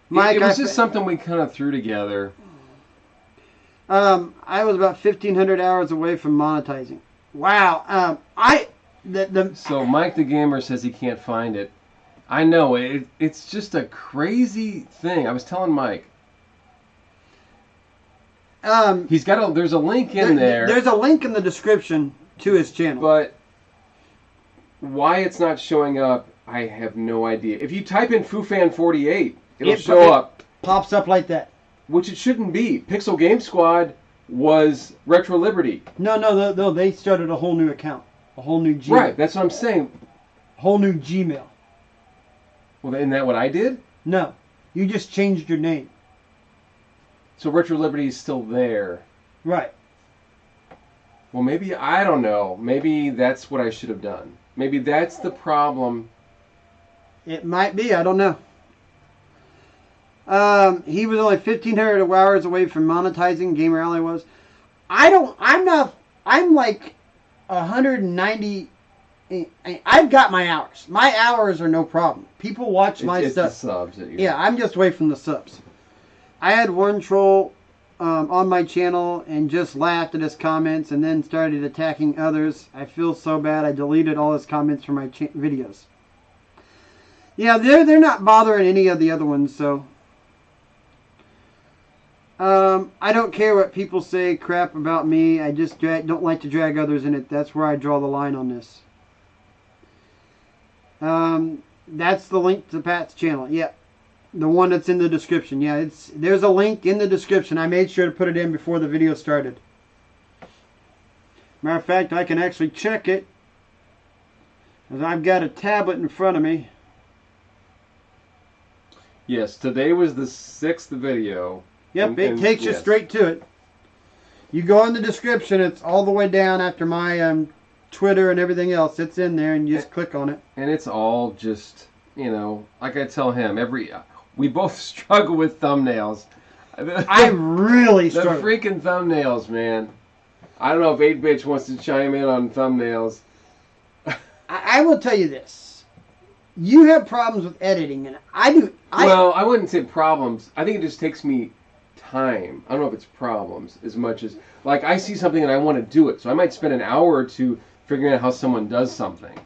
Mike, it was just something we kind of threw together. I was about 1,500 hours away from monetizing. Wow. So Mike the Gamer says he can't find it. I know, it's just a crazy thing. I was telling Mike. He's got there's a link in there. There's a link in the description to his channel. But why it's not showing up, I have no idea. If you type in FooFan48, it'll show up. Pops up like that. Which it shouldn't be. Pixel Game Squad was Retro Liberty. No, they started a whole new account. A whole new Gmail. Right, that's what I'm saying. Whole new Gmail. Well, isn't that what I did? No. You just changed your name. So Retro Liberty is still there. Right. Well, maybe, I don't know. Maybe that's what I should have done. Maybe that's the problem. It might be. I don't know. He was only 1,500 hours away from monetizing. Gamer Alley was. I'm like 190. I've got my hours. My hours are no problem. People watch my it's stuff. The subs that Yeah, I'm just away from the subs. I had one troll on my channel and just laughed at his comments and then started attacking others. I feel so bad. I deleted all his comments from my videos. Yeah, they're not bothering any of the other ones, so... I don't care what people say crap about me. I just don't like to drag others in it. That's where I draw the line on this. That's the link to Pat's channel. Yeah. The one that's in the description. Yeah, there's a link in the description. I made sure to put it in before the video started. Matter of fact, I can actually check it. Because I've got a tablet in front of me. Yes, today was the 6th video. Yep, it takes you straight to it. You go in the description, it's all the way down after my Twitter and everything else. It's in there and you just click on it. And it's all just, you know, like I tell him, we both struggle with thumbnails. I really struggle. The freaking thumbnails, man. I don't know if 8-Bitch wants to chime in on thumbnails. I will tell you this. You have problems with editing, and I do. Well, I wouldn't say problems. I think it just takes me time. I don't know if it's problems as much as, like, I see something and I want to do it. So I might spend an hour or two figuring out how someone does something.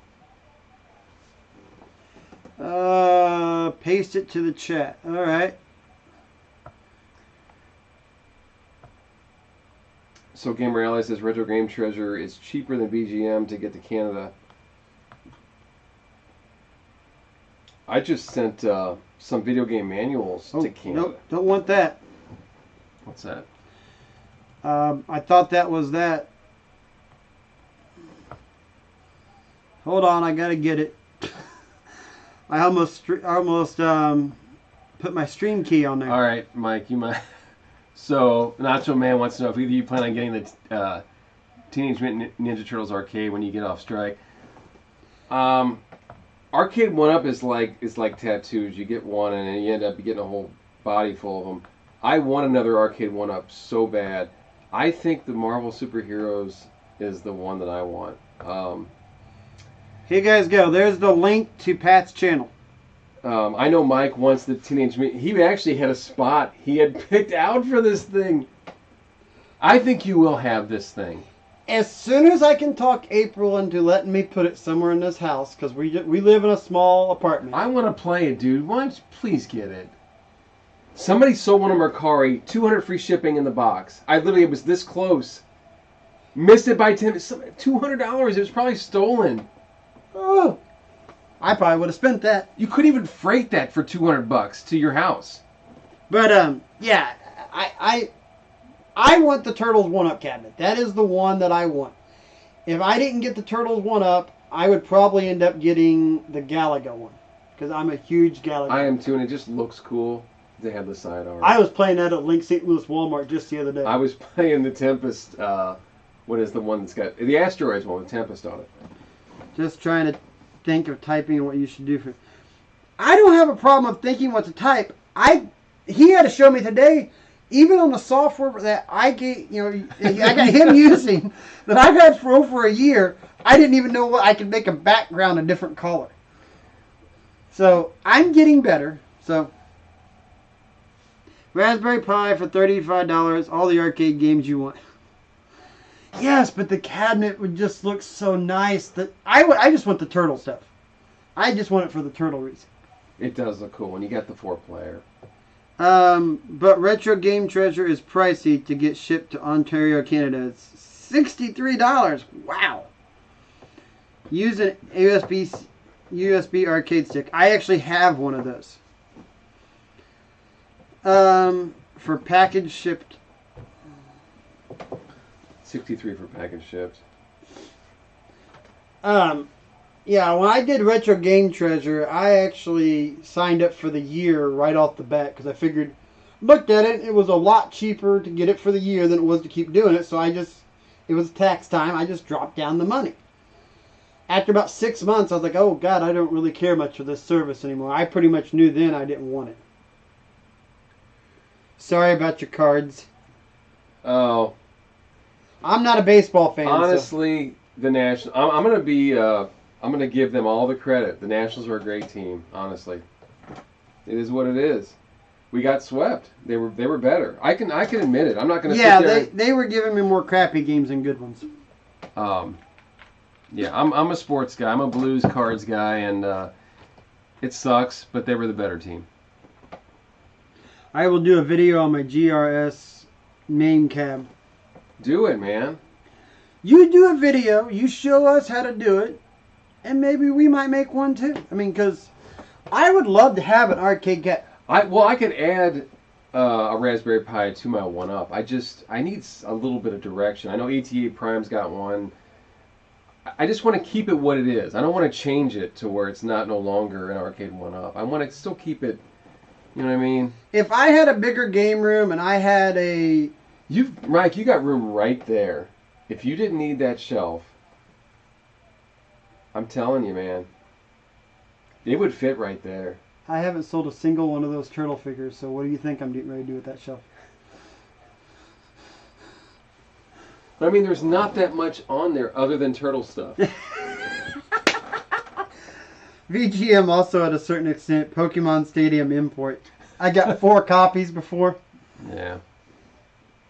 Paste it to the chat. All right. So Gamer Ally says Retro Game Treasure is cheaper than BGM to get to Canada. I just sent some video game manuals to Canada. Nope, don't want that. What's that? I thought that was that. Hold on, I gotta get it. I almost put my stream key on there. All right, Mike, you might So Nacho Man wants to know if either you plan on getting the Teenage Mutant Ninja Turtles arcade when you get off strike. Arcade 1-Up is like tattoos. You get one and then you end up getting a whole body full of them. I want another Arcade 1-Up so bad. I think the Marvel Superheroes is the one that I want. Here you guys go. There's the link to Pat's channel. I know Mike wants the Teenage Mutant. He actually had a spot he had picked out for this thing. I think you will have this thing. As soon as I can talk April into letting me put it somewhere in this house, because we live in a small apartment. I want to play it, dude. Why don't you please get it? Somebody sold one of Mercari, 200 free shipping in the box. I literally was this close. Missed it by 10. $200. It was probably stolen. Oh, I probably would have spent that. You couldn't even freight that for $200 to your house. But yeah, I want the Turtles 1-Up cabinet. That is the one that I want. If I didn't get the Turtles 1-Up, I would probably end up getting the Galaga one, because I'm a huge Galaga. I am too, and it just looks cool. They have the side art. I was playing that at Link St. Louis Walmart just the other day. I was playing the Tempest. What is the one that's got the Asteroids one with Tempest on it? Just trying to think of typing and what you should do for. I don't have a problem of thinking what to type. He had to show me today, even on the software that I get, I got him using that I've had for over a year. I didn't even know what I could make a background a different color. So I'm getting better. So Raspberry Pi for $35, all the arcade games you want. Yes, but the cabinet would just look so nice that I just want the turtle stuff. I just want it for the turtle reason. It does look cool when you got the 4-player. But Retro Game Treasure is pricey to get shipped to Ontario, Canada. It's $63. Wow. Use an USB arcade stick. I actually have one of those. For package shipped. 63 for package shipped. Yeah, when I did Retro Game Treasure, I actually signed up for the year right off the bat because I figured, looked at it, it was a lot cheaper to get it for the year than it was to keep doing it. So it was tax time. I just dropped down the money. After about 6 months, I was like, oh God, I don't really care much for this service anymore. I pretty much knew then I didn't want it. Sorry about your cards. Oh. I'm not a baseball fan. Honestly, so. The National. I'm gonna be. I'm gonna give them all the credit. The Nationals are a great team. Honestly, it is what it is. We got swept. They were better. I can admit it. I'm not gonna. Yeah, sit there they were giving me more crappy games than good ones. Yeah, I'm a sports guy. I'm a Blues cards guy, and it sucks, but they were the better team. I will do a video on my GRS main cab. Do it, man. You do a video, you show us how to do it, and maybe we might make one too. I mean, because I would love to have an arcade cab. I could add a Raspberry Pi to my 1-Up. I need a little bit of direction. I know ATA Prime's got one. I just want to keep it what it is. I don't want to change it to where it's no longer an arcade 1-Up. I want to still keep it. You know what I mean? If I had a bigger game room and I had a... Mike, you got room right there. If you didn't need that shelf, I'm telling you, man, it would fit right there. I haven't sold a single one of those turtle figures, so what do you think I'm getting ready to do with that shelf? I mean, there's not that much on there other than turtle stuff. VGM also, at a certain extent, Pokemon Stadium import. I got 4 copies before. Yeah.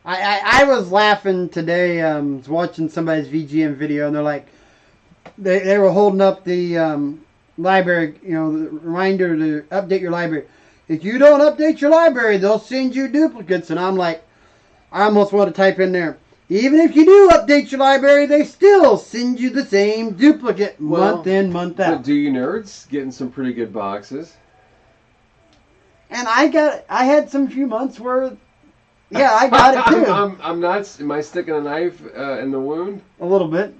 I was laughing today. Was watching somebody's VGM video, and they're like, they were holding up the library, the reminder to update your library. If you don't update your library, they'll send you duplicates. And I'm like, I almost want to type in there, even if you do update your library, they still send you the same duplicate month in, month out. But do you nerds getting some pretty good boxes? And I had some few months where, yeah, I got it too. I'm not. Am I sticking a knife in the wound? A little bit.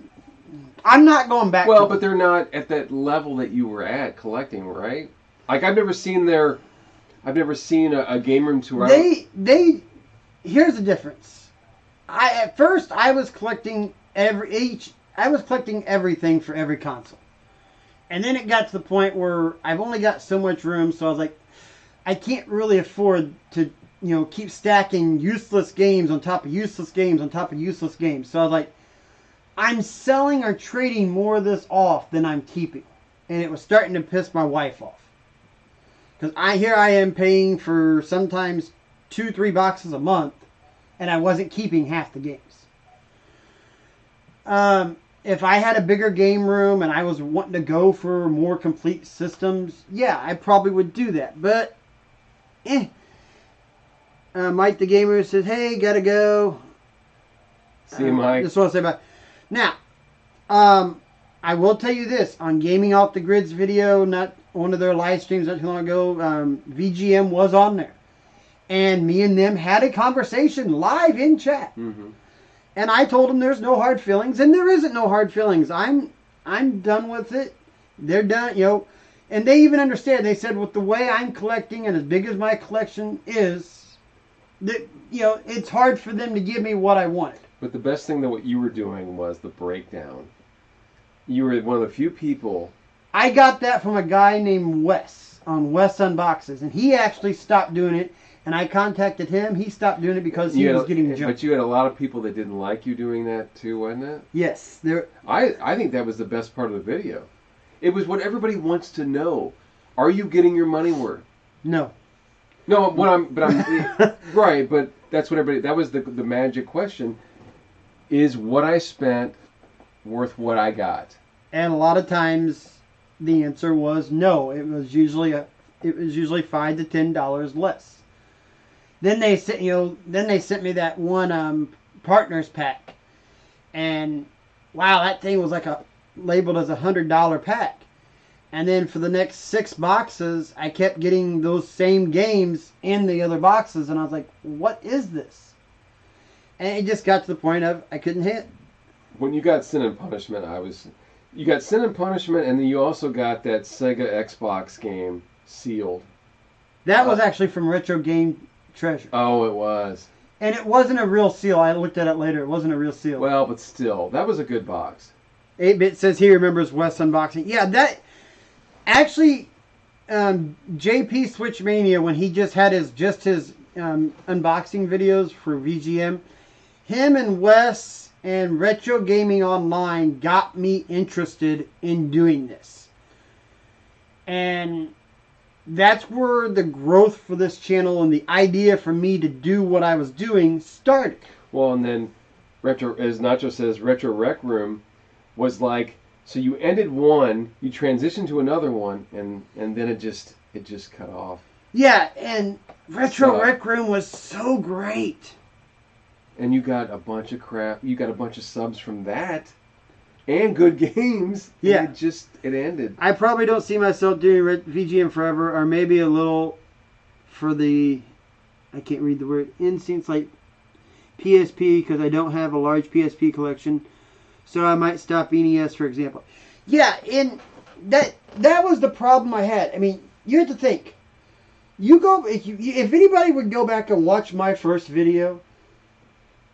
I'm not going back. Well, but they're not at that level that you were at collecting, right? Like I've never seen a game room tour. here's the difference. At first I was collecting everything for every console. And then it got to the point where I've only got so much room, so I was like, I can't really afford to, keep stacking useless games on top of useless games on top of useless games. So I was like, I'm selling or trading more of this off than I'm keeping. And it was starting to piss my wife off. Because here I am paying for sometimes 2-3 boxes a month, and I wasn't keeping half the games. If I had a bigger game room and I was wanting to go for more complete systems, yeah, I probably would do that. But, Mike the Gamer says, hey, gotta go. See you, Mike. Just want to say about. Now, I will tell you this. On Gaming Off the Grid's video, not one of their live streams not too long ago, VGM was on there. And me and them had a conversation live in chat. Mm-hmm. And I told them there's no hard feelings, and there isn't no hard feelings. I'm done with it. They're done, And they even understand. They said with the way I'm collecting and as big as my collection is, that it's hard for them to give me what I wanted. But the best thing that what you were doing was the breakdown. You were one of the few people. I got that from a guy named Wes on Wes Unboxes, and he actually stopped doing it. And I contacted him. He stopped doing it because he was getting jumped. But you had a lot of people that didn't like you doing that too, wasn't it? Yes. I think that was the best part of the video. It was what everybody wants to know. Are you getting your money worth? No. No, right, but that's what everybody, that was the magic question. Is what I spent worth what I got? And a lot of times the answer was no. It was usually $5 to $10 less. Then they sent me that one partners pack, and wow, that thing was like labeled as $100 pack. And then for the next 6 boxes, I kept getting those same games in the other boxes, and I was like, what is this? And it just got to the point of I couldn't hit. When you got Sin and Punishment, you got Sin and Punishment, and then you also got that Sega Xbox game sealed. That was actually from Retro Game Treasure. Oh, it was. And it wasn't a real seal. I looked at it later. It wasn't a real seal. Well, but still, that was a good box. 8-Bit says he remembers Wes unboxing. Yeah, that actually, JP Switchmania, when he just had his unboxing videos for VGM, him and Wes and Retro Gaming Online got me interested in doing this. And that's where the growth for this channel and the idea for me to do what I was doing started. Well, and then as Nacho says, Retro Rec Room was like, so you ended one, you transitioned to another one, and then it just cut off. Yeah, and Retro Rec Room was so great. And you got a bunch of crap. You got a bunch of subs from that. And good games. Yeah. It ended. I probably don't see myself doing VGM forever, or maybe a little for the, I can't read the word, instincts like PSP, because I don't have a large PSP collection. So I might stop NES, for example. Yeah, and that was the problem I had. I mean, you have to think. If anybody would go back and watch my first video,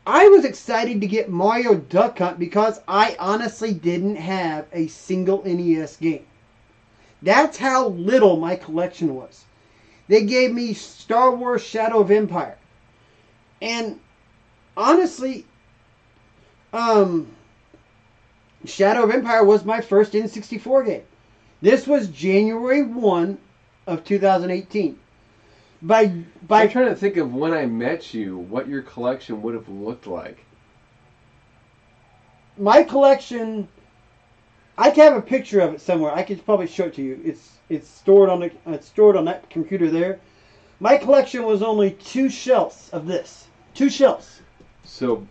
I was excited to get Mario Duck Hunt because I honestly didn't have a single NES game. That's how little my collection was. They gave me Star Wars Shadow of Empire. And honestly, Shadow of Empire was my first N64 game. This was January 1 of 2018. I'm trying to think of when I met you, what your collection would have looked like. My collection, I can have a picture of it somewhere. I could probably show it to you. It's stored on that computer there. My collection was only 2 shelves of this. 2 shelves. So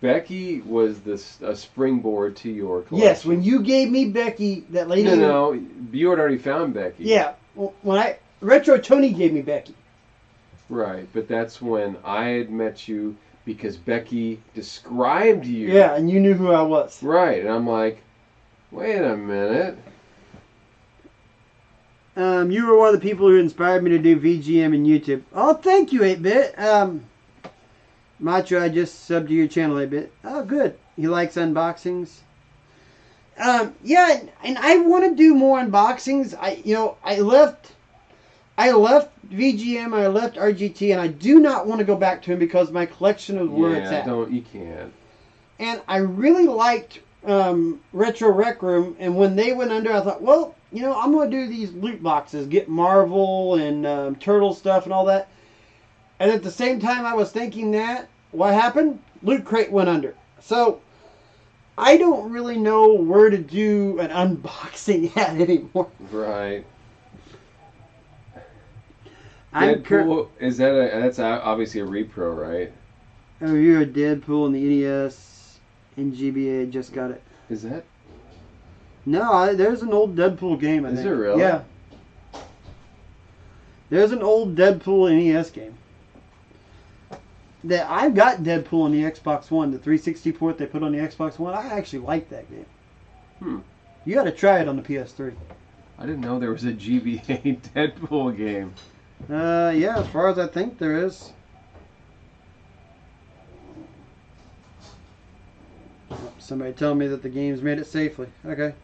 Becky was a springboard to your collection. Yes, when you gave me Becky, that lady. No, you had already found Becky. Yeah, when Retro Tony gave me Becky. Right, but that's when I had met you because Becky described you. Yeah, and you knew who I was. Right, and I'm like, wait a minute. You were one of the people who inspired me to do VGM and YouTube. Oh, thank you, 8-Bit. Macho, I just subbed to your channel a bit. Oh, good. He likes unboxings. Yeah, and I want to do more unboxings. I left VGM, I left RGT, and I do not want to go back to him because my collection is where it's at. You can't. And I really liked Retro Rec Room, and when they went under, I thought, well, I'm going to do these loot boxes, get Marvel and Turtle stuff and all that. And at the same time I was thinking that, what happened? Loot Crate went under. So, I don't really know where to do an unboxing at anymore. Right. Deadpool, that's obviously a repro, right? Oh, you're a Deadpool in the NES and GBA. Just got it. Is that? No, there's an old Deadpool game. I think. Is there really? Yeah. There's an old Deadpool NES game. That I've got Deadpool on the Xbox One, the 360 port they put on the Xbox One. I actually like that game. You got to try it on the PS3. I didn't know there was a GBA Deadpool game. Yeah, as far as I think there is. Somebody telling me that the game's made it safely. Okay.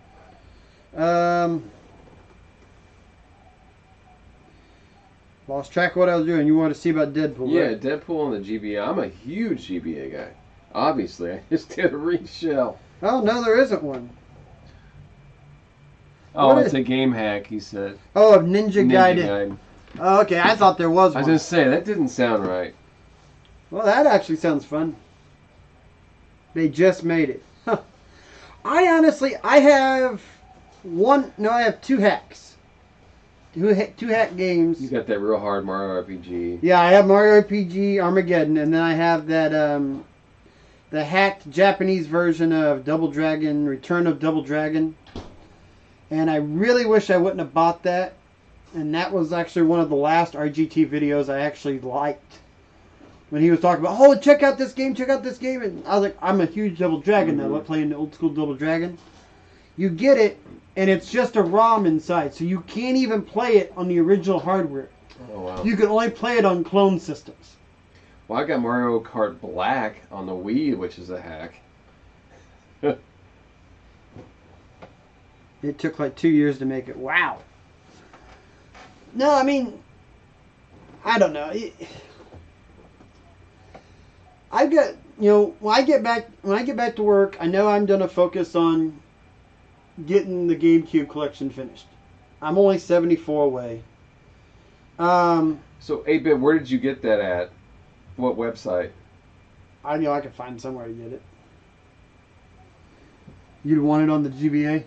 Lost track of what I was doing. You wanted to see about Deadpool, Yeah, right? Deadpool and the GBA. I'm a huge GBA guy. Obviously, I just did a reshell. Oh, no, there isn't one. Oh, it's a game hack, he said. Oh, of Ninja Gaiden. Oh, okay, I thought there was one. I was going to say, that didn't sound right. Well, that actually sounds fun. They just made it. I have two hacks. Two hack games. You got that real hard Mario RPG. Yeah, I have Mario RPG Armageddon, and then I have that the hacked Japanese version of Double Dragon, Return of Double Dragon. And I really wish I wouldn't have bought that. And that was actually one of the last RGT videos I actually liked. When he was talking about, oh, check out this game. And I was like, I'm a huge Double Dragon now. I'm playing the old school Double Dragon. You get it, and it's just a ROM inside. So you can't even play it on the original hardware. Oh, wow. You can only play it on clone systems. Well, I got Mario Kart Black on the Wii, which is a hack. It took like 2 years to make it. Wow. No, I mean, I don't know. I've got, when I get back to work, I know I'm gonna focus on getting the GameCube collection finished. I'm only 74 away. So 8-Bit, where did you get that at? What website? I know I could find somewhere to get it. You'd want it on the GBA?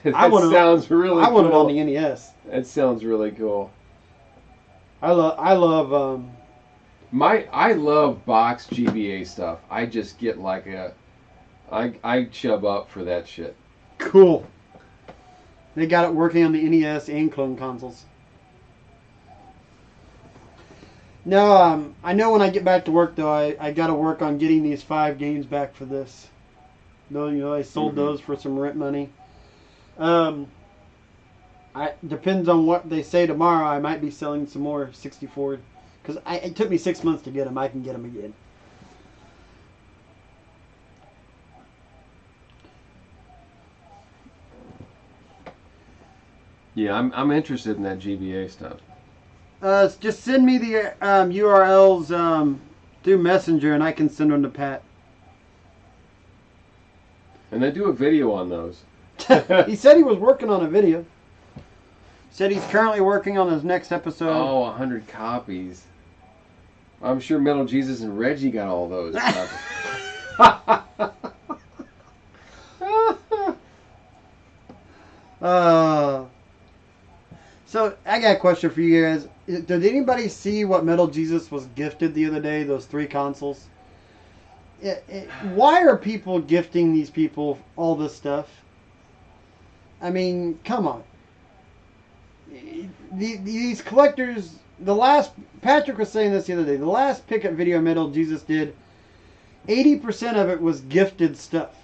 Sounds really cool. I want it on the NES. That sounds really cool. I love I love box GBA stuff. I just get like I chub up for that shit. Cool. They got it working on the NES and clone consoles. No, I know when I get back to work though, I got to work on getting these 5 games back for this. No, I sold those for some rent money. Depends on what they say tomorrow. I might be selling some more 64 because it took me 6 months to get them. I can get them again. Yeah, I'm interested in that GBA stuff. Just send me the URLs through Messenger, and I can send them to Pat. And they do a video on those. He said he was working on a video. Said he's currently working on his next episode. Oh, 100 copies. I'm sure Metal Jesus and Reggie got all those copies. So, I got a question for you guys. Did anybody see what Metal Jesus was gifted the other day? Those 3 consoles? Why are people gifting these people all this stuff? I mean, come on. These collectors, Patrick was saying this the other day, the last pickup video Metal Jesus did, 80% of it was gifted stuff.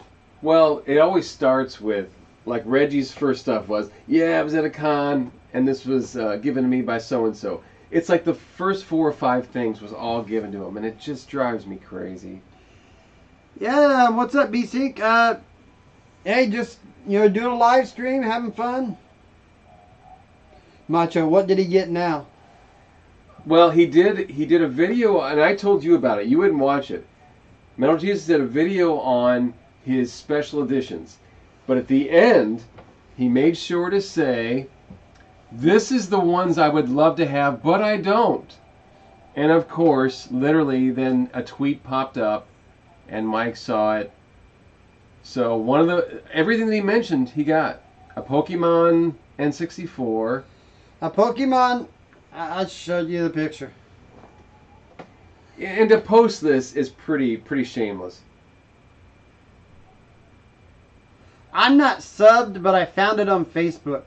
Well, it always starts with, like Reggie's first stuff was, yeah, I was at a con, and this was given to me by so-and-so. It's like the first 4 or 5 things was all given to him, and it just drives me crazy. Yeah, what's up, B-Sync? Hey, just, doing a live stream, having fun. Macho, what did he get now? Well, he did a video, and I told you about it. You wouldn't watch it. Metal Jesus did a video on his special editions. But at the end, he made sure to say, this is the ones I would love to have, but I don't. And of course, literally, then a tweet popped up, and Mike saw it. So everything that he mentioned, he got. A Pokemon N64. A Pokemon, I showed you the picture. And to post this is pretty shameless. I'm not subbed, but I found it on Facebook.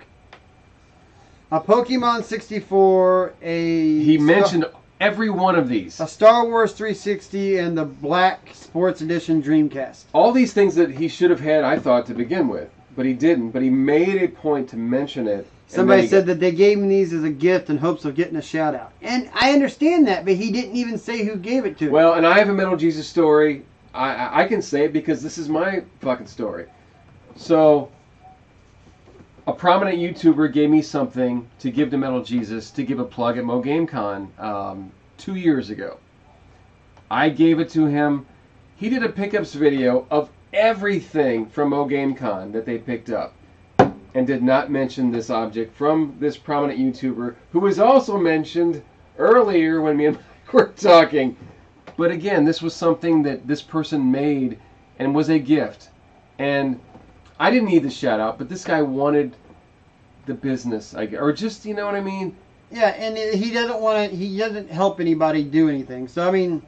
A Pokemon 64, He mentioned every one of these. A Star Wars 360, and the Black Sports Edition Dreamcast. All these things that he should have had, I thought, to begin with. But he didn't. But he made a point to mention it. Somebody said that they gave him these as a gift in hopes of getting a shout out. And I understand that, but he didn't even say who gave it to him. Well, and I have a Metal Jesus story. I can say it because this is my fucking story. So, a prominent YouTuber gave me something to give to Metal Jesus to give a plug at Mo GameCon 2 years ago. I gave it to him. He did a pickups video of everything from Mo GameCon that they picked up, and did not mention this object from this prominent YouTuber, who was also mentioned earlier when me and Mike were talking. But again, this was something that this person made and was a gift. And I didn't need the shout out, but this guy wanted the business, or just, you know what I mean? Yeah, and he doesn't help anybody do anything. So, I mean...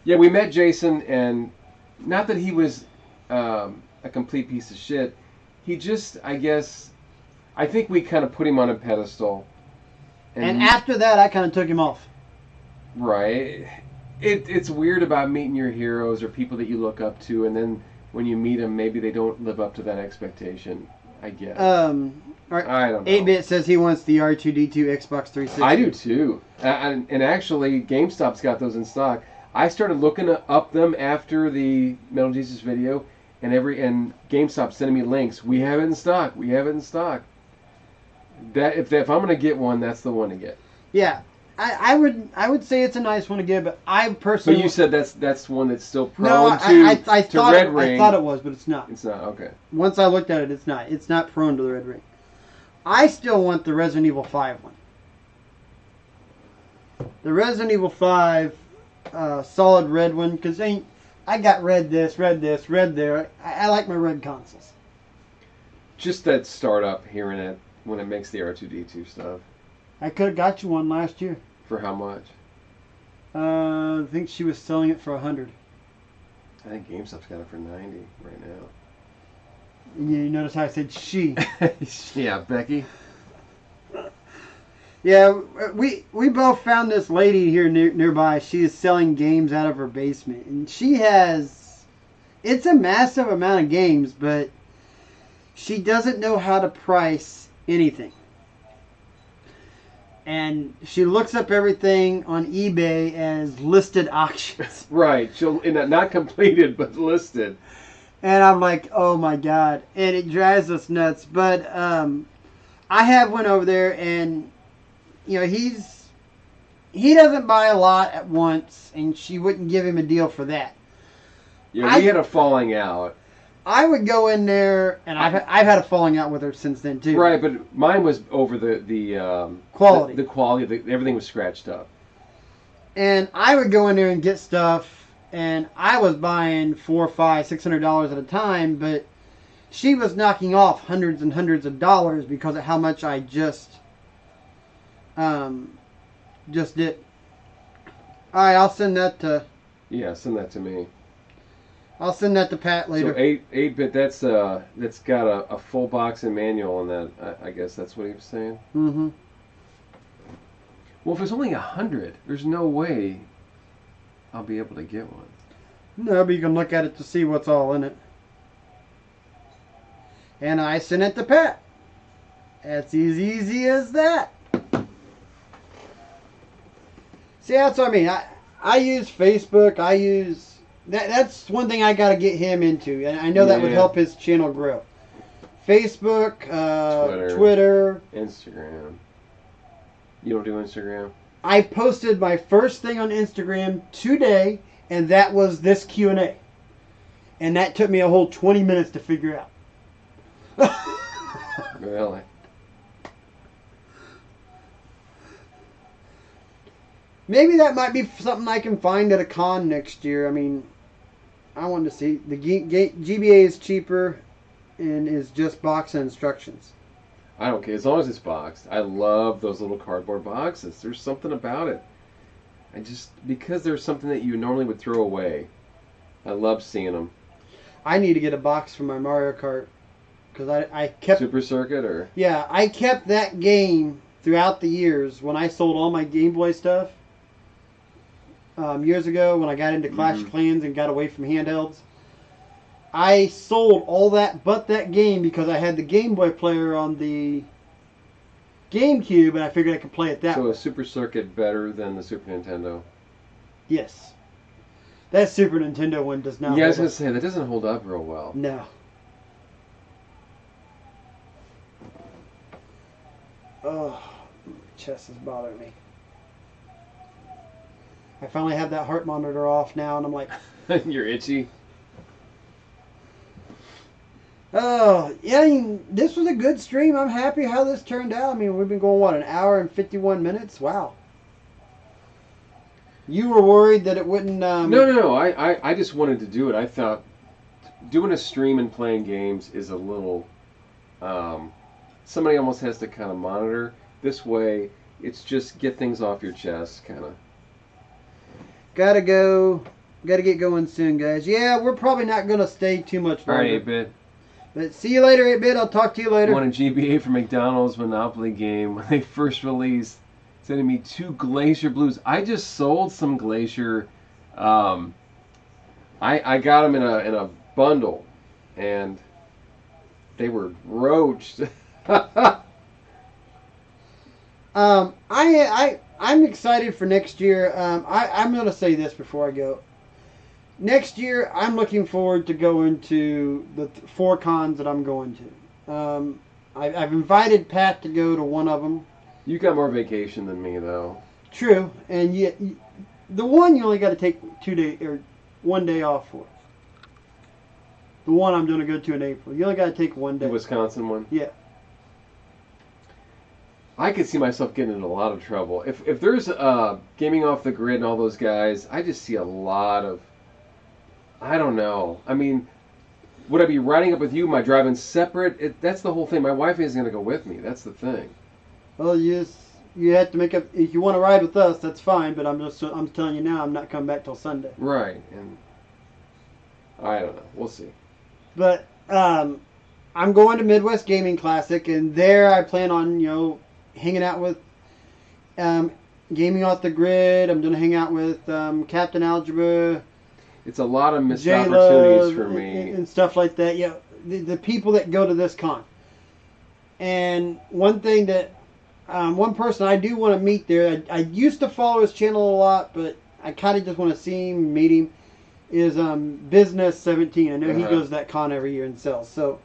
Yeah, we met Jason, and not that he was a complete piece of shit. He just, I think we kind of put him on a pedestal. And after that, I kind of took him off. Right. It's weird about meeting your heroes or people that you look up to, and then when you meet them, maybe they don't live up to that expectation, I guess. I don't know. 8-Bit says he wants the R2-D2 Xbox 360. I do too. And actually, GameStop's got those in stock. I started looking up them after the Metal Jesus video, and GameStop sending me links. We have it in stock. We have it in stock. That if I'm gonna get one, that's the one to get. Yeah, I would say it's a nice one to get, but I personally. But you said that's one that's still prone I to thought red ring. I thought it was, but it's not. It's not, okay. Once I looked at it, it's not. It's not prone to the red ring. I still want the Resident Evil 5 one. The Resident Evil 5 solid red one, because I got red this, red there. I like my red consoles. Just that startup hearing it when it makes the R2-D2 stuff. I could have got you one last year. For how much? I think she was selling it for $100. I think GameStop's got it for $90 right now. You notice how I said she. Yeah, Becky. Yeah, we both found this lady here nearby. She is selling games out of her basement, and she has, it's a massive amount of games, but she doesn't know how to price anything. And she looks up everything on eBay as listed auctions. Right, not completed, but listed. And I'm like, oh my god, and it drives us nuts. But I have went over there, and he doesn't buy a lot at once, and she wouldn't give him a deal for that. Yeah, we had a falling out. I would go in there, and I've had a falling out with her since then too. Right, but mine was over the quality. The quality, everything was scratched up. And I would go in there and get stuff, and I was buying $400, $500, $600 at a time, but she was knocking off hundreds and hundreds of dollars because of how much I just did. All right, I'll send that to. Yeah, send that to me. I'll send that to Pat later. So 8-bit, that's got a full box and manual on that. I guess that's what he was saying. Mm-hmm. Well, if it's only 100, there's no way I'll be able to get one. No, but you can look at it to see what's all in it. And I sent it to Pat. It's as easy as that. See, that's what I mean. I use Facebook. I use that's one thing I got to get him into, and I know that would Yeah. help his channel grow. Facebook, Twitter, Instagram. You don't do Instagram? I posted my first thing on Instagram today, and that was this Q&A. And that took me a whole 20 minutes to figure out. Really? Maybe that might be something I can find at a con next year. I mean, I want to see. The GBA is cheaper and is just box and instructions. I don't care. As long as it's boxed. I love those little cardboard boxes. There's something about it. Because there's something that you normally would throw away. I love seeing them. I need to get a box for my Mario Kart. Because I kept... Super Circuit or... Yeah, I kept that game throughout the years when I sold all my Game Boy stuff. Years ago when I got into Clash of Clans and got away from handhelds. I sold all that but that game because I had the Game Boy player on the GameCube and I figured I could play it that way. So is Super Circuit better than the Super Nintendo? Yes. That Super Nintendo one does not Yeah, I was hold going to say, that doesn't hold up real well. No. Oh, my chest is bothering me. I finally have that heart monitor off now and I'm like... You're itchy? Oh, yeah, I mean, this was a good stream. I'm happy how this turned out. I mean, we've been going, what, an hour and 51 minutes? Wow. You were worried that it wouldn't... No. I just wanted to do it. I thought doing a stream and playing games is a little... somebody almost has to kind of monitor. This way, it's just get things off your chest, kind of. Gotta go. Gotta get going soon, guys. Yeah, we're probably not going to stay too much longer. Alright, 8-Bit. But see you later, 8-Bit. I'll talk to you later. Won a GBA for McDonald's Monopoly game when they first released, sending me 2 Glacier Blues. I just sold some Glacier. I got them in a bundle, and they were roached. I'm excited for next year. I'm going to say this before I go. Next year, I'm looking forward to going to the 4 cons that I'm going to. I've invited Pat to go to one of them. You got more vacation than me, though. True, and yet the one you only got to take 1 day off for. The one I'm going to go to in April, you only got to take 1 day. The Wisconsin one? Yeah. I could see myself getting in a lot of trouble. If there's Gaming Off the Grid and all those guys, I just see a lot of... I don't know. I mean, would I be riding up with you? Am I driving separate? That's the whole thing. My wife isn't going to go with me. That's the thing. Well, you have to make up. If you want to ride with us, that's fine. But I'm telling you now, I'm not coming back till Sunday. Right, and I don't know. We'll see. But I'm going to Midwest Gaming Classic, and there I plan on hanging out with Gaming Off the Grid. I'm going to hang out with Captain Algebra. It's a lot of missed J-Love opportunities for me. And stuff like that. Yeah, the people that go to this con. And one thing that, one person I do want to meet there, I used to follow his channel a lot, but I kind of just want to see him, meet him, is Business 17. I know he goes to that con every year and sells. So,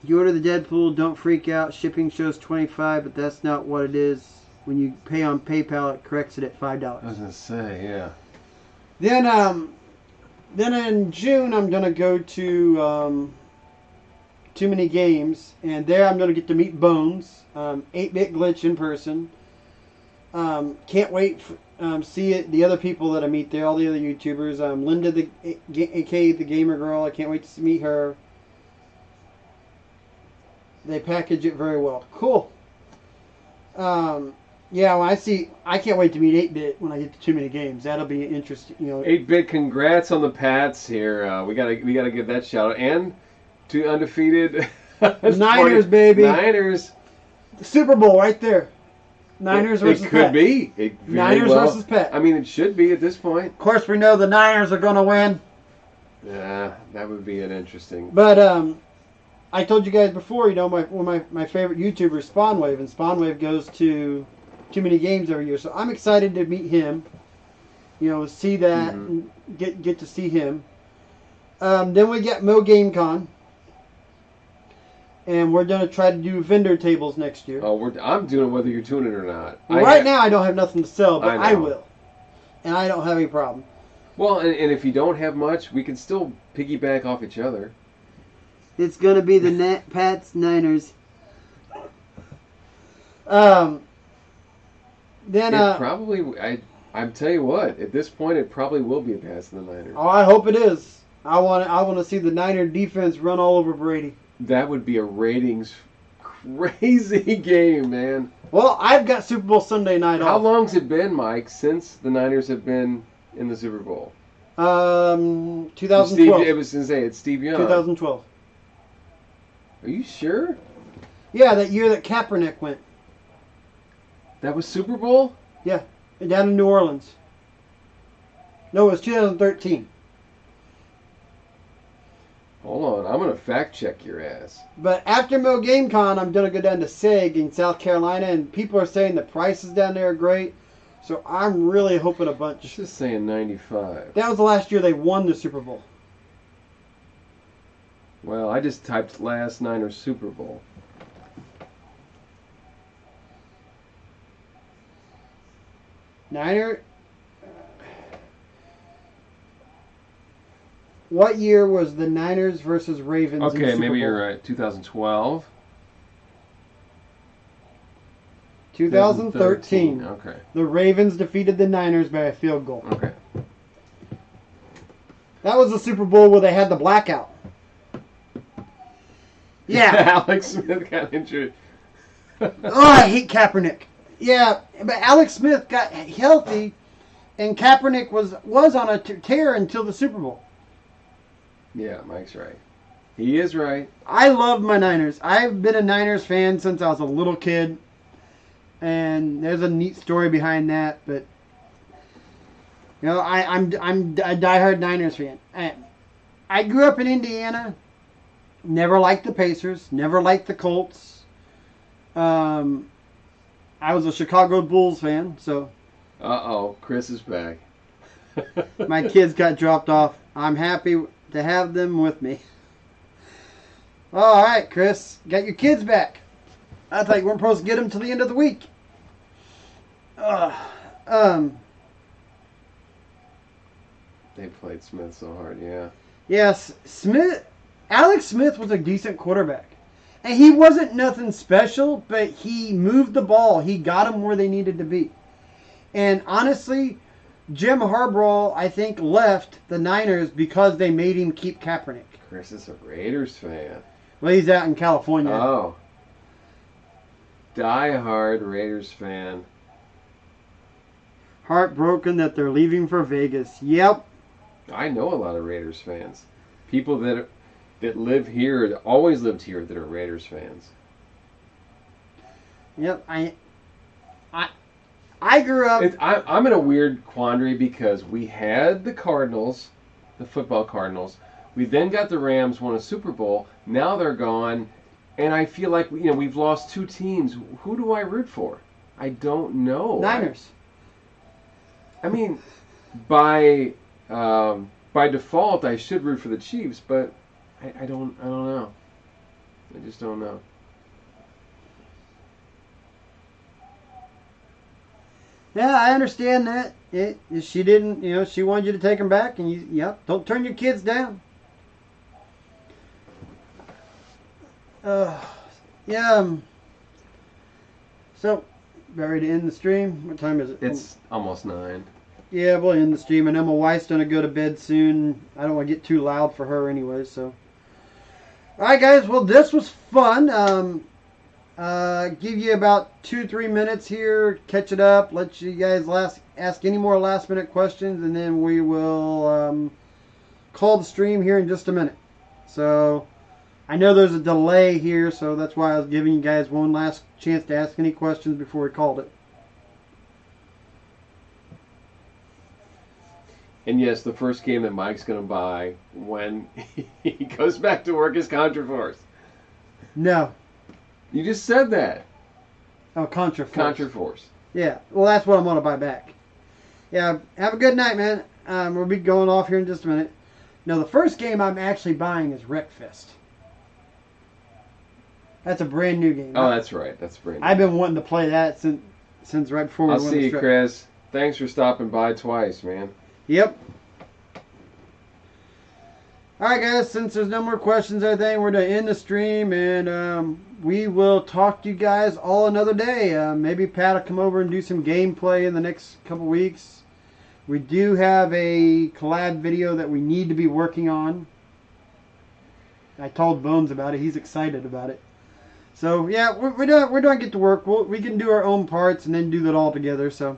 you order the Deadpool, don't freak out. Shipping shows $25, but that's not what it is. When you pay on PayPal, it corrects it at $5. I was going to say, yeah. Then in June, I'm going to go to Too Many Games, and there I'm going to get to meet Bones, 8-Bit Glitch in person. Can't wait to see it. The other people that I meet there, all the other YouTubers. Linda, aka the Gamer Girl, I can't wait to meet her. They package it very well. Cool. Yeah, I can't wait to meet 8-Bit when I get to Too Many Games. That'll be interesting. 8-Bit, congrats on the Pats here. We gotta give that shout out, and to undefeated Niners, baby. Niners. The Super Bowl right there. Niners versus Pat. It could be. Niners versus Pat. I mean, it should be at this point. Of course, we know the Niners are going to win. Yeah, that would be an interesting. But I told you guys before, my favorite YouTuber is Spawnwave, and Spawnwave goes to too many games every year. So I'm excited to meet him. You know, see that, Mhm. and get to see him. Then we got Mo Game Con. And we're going to try to do vendor tables next year. Oh, I'm doing it whether you're doing it or not. Right now, I don't have nothing to sell, but I know. will. And I don't have any problem. Well, and if you don't have much, we can still piggyback off each other. It's going to be the Pats Niners. Then It probably, I'm tell you what, at this point, it probably will be a pass in the Niners. Oh, I hope it is. I want to see the Niner defense run all over Brady. That would be a ratings crazy game, man. Well, I've got Super Bowl Sunday night How off. long's it been, Mike, since the Niners have been in the Super Bowl? 2012. It was to say it's Steve Young. 2012. Are you sure? Yeah, that year that Kaepernick went. That was Super Bowl? Yeah, down in New Orleans. No, it was 2013. Hold on, I'm gonna fact check your ass. But after Mo Game Con, I'm gonna go down to SEG in South Carolina, and people are saying the prices down there are great. So I'm really hoping a bunch. It's just saying 95. That was the last year they won the Super Bowl. Well, I just typed last Niners Super Bowl. Niner. What year was the Niners versus Ravens? in the Okay, Super maybe Bowl? you're right. 2012. 2013. Okay. The Ravens defeated the Niners by a field goal. Okay. That was the Super Bowl where they had the blackout. Yeah. Alex Smith got injured. Oh, I hate Kaepernick. Yeah, but Alex Smith got healthy, and Kaepernick was on a tear until the Super Bowl. Yeah, Mike's right. He is right. I love my Niners. I've been a Niners fan since I was a little kid, and there's a neat story behind that. But you know, I'm a diehard Niners fan. I grew up in Indiana. Never liked the Pacers. Never liked the Colts. I was a Chicago Bulls fan, so Uh-oh, Chris is back. my kids got dropped off. I'm happy to have them with me. All right, Chris, got your kids back. I thought you weren't supposed to get them till the end of the week. They played Smith so hard, yeah. Yes, Alex Smith was a decent quarterback. And he wasn't nothing special, but he moved the ball. He got them where they needed to be. And honestly, Jim Harbaugh, I think, left the Niners because they made him keep Kaepernick. Chris is a Raiders fan. Well, he's out in California. Oh. Die-hard Raiders fan. Heartbroken that they're leaving for Vegas. Yep. I know a lot of Raiders fans. People that live here, that always lived here, that are Raiders fans. Yep. I grew up. I'm in a weird quandary because we had the Cardinals, the football Cardinals. We then got the Rams, won a Super Bowl. Now they're gone, and I feel like we've lost two teams. Who do I root for? I don't know. Niners. I mean, by default, I should root for the Chiefs, but I don't know. I just don't know. Yeah, I understand that. She didn't, she wanted you to take them back, and don't turn your kids down. Yeah. So, ready to end the stream? What time is it? It's almost 9. Yeah, we'll end the stream. I know my wife's gonna go to bed soon. I don't want to get too loud for her anyway. So, all right, guys. Well, this was fun. Give you about 2-3 minutes here, catch it up, let you guys ask any more last minute questions, and then we will call the stream here in just a minute. So I know there's a delay here, so that's why I was giving you guys one last chance to ask any questions before we called it. And yes, the first game that Mike's going to buy when he goes back to work is Contraforce. No. You just said that. Oh, Contraforce. Contraforce. Yeah, well, that's what I'm going to buy back. Yeah, have a good night, man. We'll be going off here in just a minute. Now, the first game I'm actually buying is Wreckfest. That's a brand new game. Oh, that's right. That's brand new. I've been wanting to play that since right before we I'll went see you, astray. Chris. Thanks for stopping by twice, man. Yep. Alright, guys, since there's no more questions, I think we're going to end the stream, and we will talk to you guys all another day. Maybe Pat will come over and do some gameplay in the next couple weeks. We do have a collab video that we need to be working on. I told Bones about it. He's excited about it. So, yeah, we're going to get to work. We can do our own parts and then do that all together. So,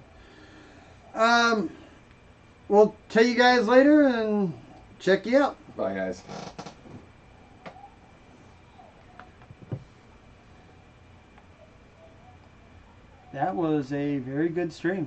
we'll tell you guys later and check you out. Bye, guys. That was a very good stream.